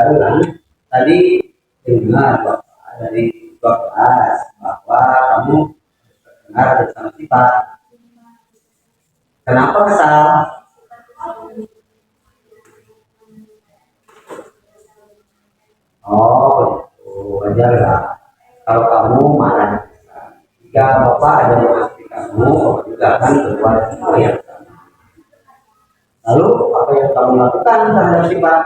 ulang tadi dengar Bapak dari kelas bahwa kamu dengar bersama sifat. Kenapa kesal? Oh, itu wajar lah. Kalau kamu marah, jika Bapak ada yang mengasihi kamu, Bapak juga akan berbuat hal yang sama. Lalu apa yang kamu lakukan terhadap sifat?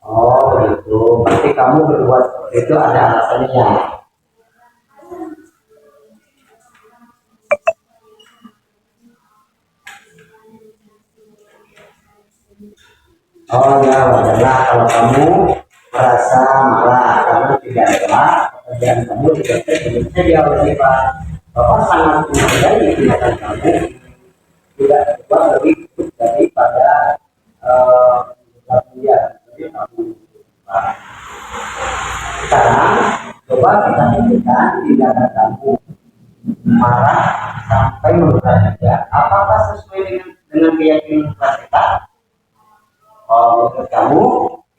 Oh itu, berarti kamu berbuat seperti itu ada alasannya. Oh ya, wajarlah kalau kamu merasa marah karena tidak rela pekerjaan kamu tidak sebenarnya dia sifat. Bapak sangat menghargai tindakan kamu tidak berbuat lebih daripada dia. Sekarang coba kita pikirkan tindakan kamu marah sampai melukai dia. Apakah sesuai dengan keyakinan kita? Oh, menurut kamu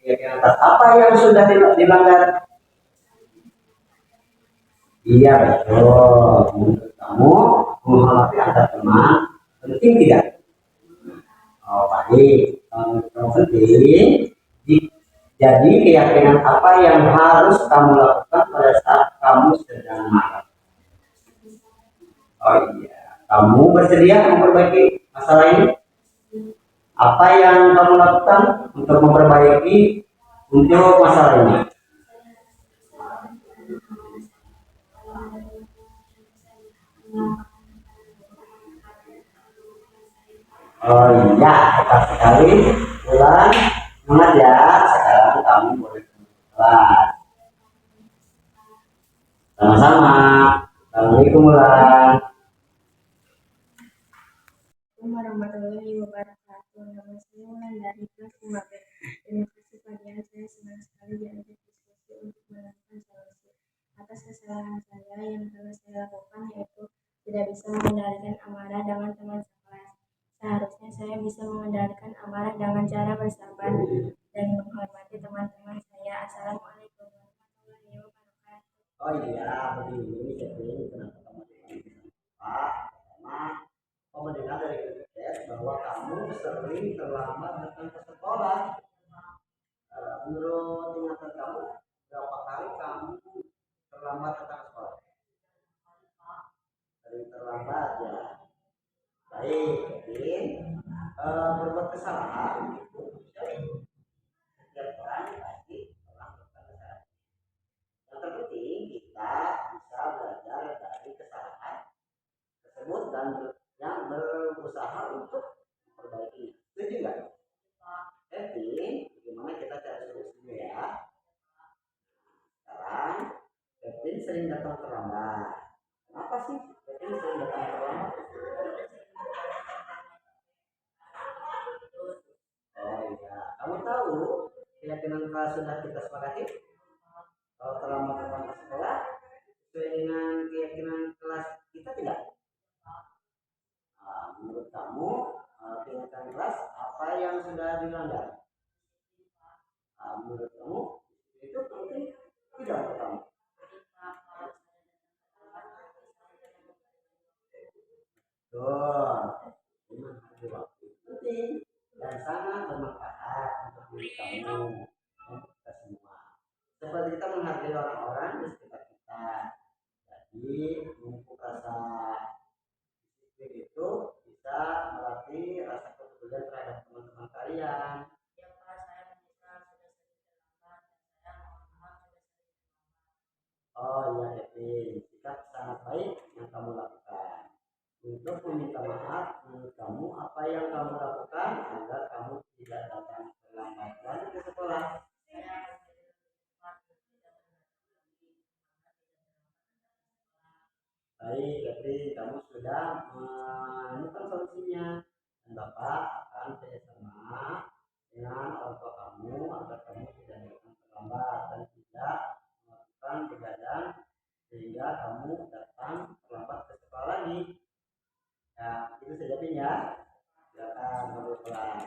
keyakinan apa yang sudah dilanggar? Iya betul. Menurut kamu menghormati antar teman penting tidak? Oh baik. Penting. Jadi keyakinan apa yang harus kamu lakukan pada saat kamu sedang marah? Oh iya, kamu bersedia memperbaiki masalah ini? Apa yang kamu lakukan untuk memperbaiki untuk masalah ini? Oh iya, tepat sekali. Ulang. Semangat ya. Sekarang kamu boleh kelas. Sama-sama. Assalamualaikum warahmatullahi Warahmatullahi wabarakatuh. Nama saya Wulan dari kelas 5B. Terima kasih padian, saya senang sekali diajak diskusi untuk menemukan solusi atas kesalahan saya yang telah saya lakukan, yaitu tidak bisa mengendalikan amarah dengan teman sekelas. Seharusnya saya bisa mengendalikan amarah dengan cara bersabar dan menghormati teman-teman saya. Assalamualaikum warahmatullahi wabarakatuh. Oh iya, begini jadi kenapa kamu tidak Pak? Karena kamu mendengar dari BPJS bahwa kamu sering terlambat datang ke sekolah. Menurut ingatan kamu, berapa kali kamu terlambat datang ke sekolah? Sering terlambat ya. Baik, jadi berbuat kesalahan itu setiap orang pasti pernah berbuat kesalahan. Yang terpenting kita bisa belajar dari kesalahan tersebut dan yang berusaha untuk memperbaiki. Setuju nggak? Kevin, bagaimana kita cari solusinya ya? Sekarang, Kevin sering datang terlambat. Kenapa sih Kevin sering datang terlambat? Oh iya, kamu tahu keyakinan kelas sudah kita sepakati? Kalau terlambat datang ke sekolah, sesuai dengan keyakinan kelas kita tidak? Menurut kamu, keyakinan kelas apa yang sudah dilanggar? Menurut kamu itu penting tidak untuk kamu? Tuh, menghargai waktu penting dan sangat bermanfaat untuk diri kamu dan kita semua. Seperti kita menghargai orang-orang di sekitar kita. Jadi, memupuk rasa disiplin itu bisa melatih rasa kepedulian terhadap teman-teman kalian. Oh iya Kevin, sikap sangat baik yang kamu lakukan. Untuk meminta maaf menurut kamu, apa yang kamu lakukan agar kamu tidak datang terlambat lagi ke sekolah? Baik Kevin, kamu sudah menemukan solusinya dan Bapak akan kerjasama dengan orang tua kamu agar kamu tidak datang terlambat dan tidak melakukan begadang sehingga kamu datang terlambat ke sekolah lagi. Ya, itu saja Pin ya. Silakan masuk kelas.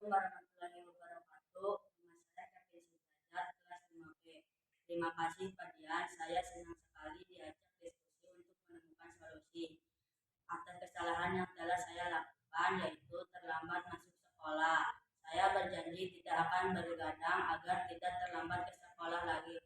Warahmatullahi wabarakatuh. Nama saya Kevin Sudrajat, kelas 5B. Terima kasih padian, saya senang sekali diajak diskusi untuk menemukan solusi atas kesalahan yang telah saya lakukan, yaitu terlambat masuk sekolah. Saya berjanji tidak akan bergadang agar tidak terlambat ke sekolah lagi.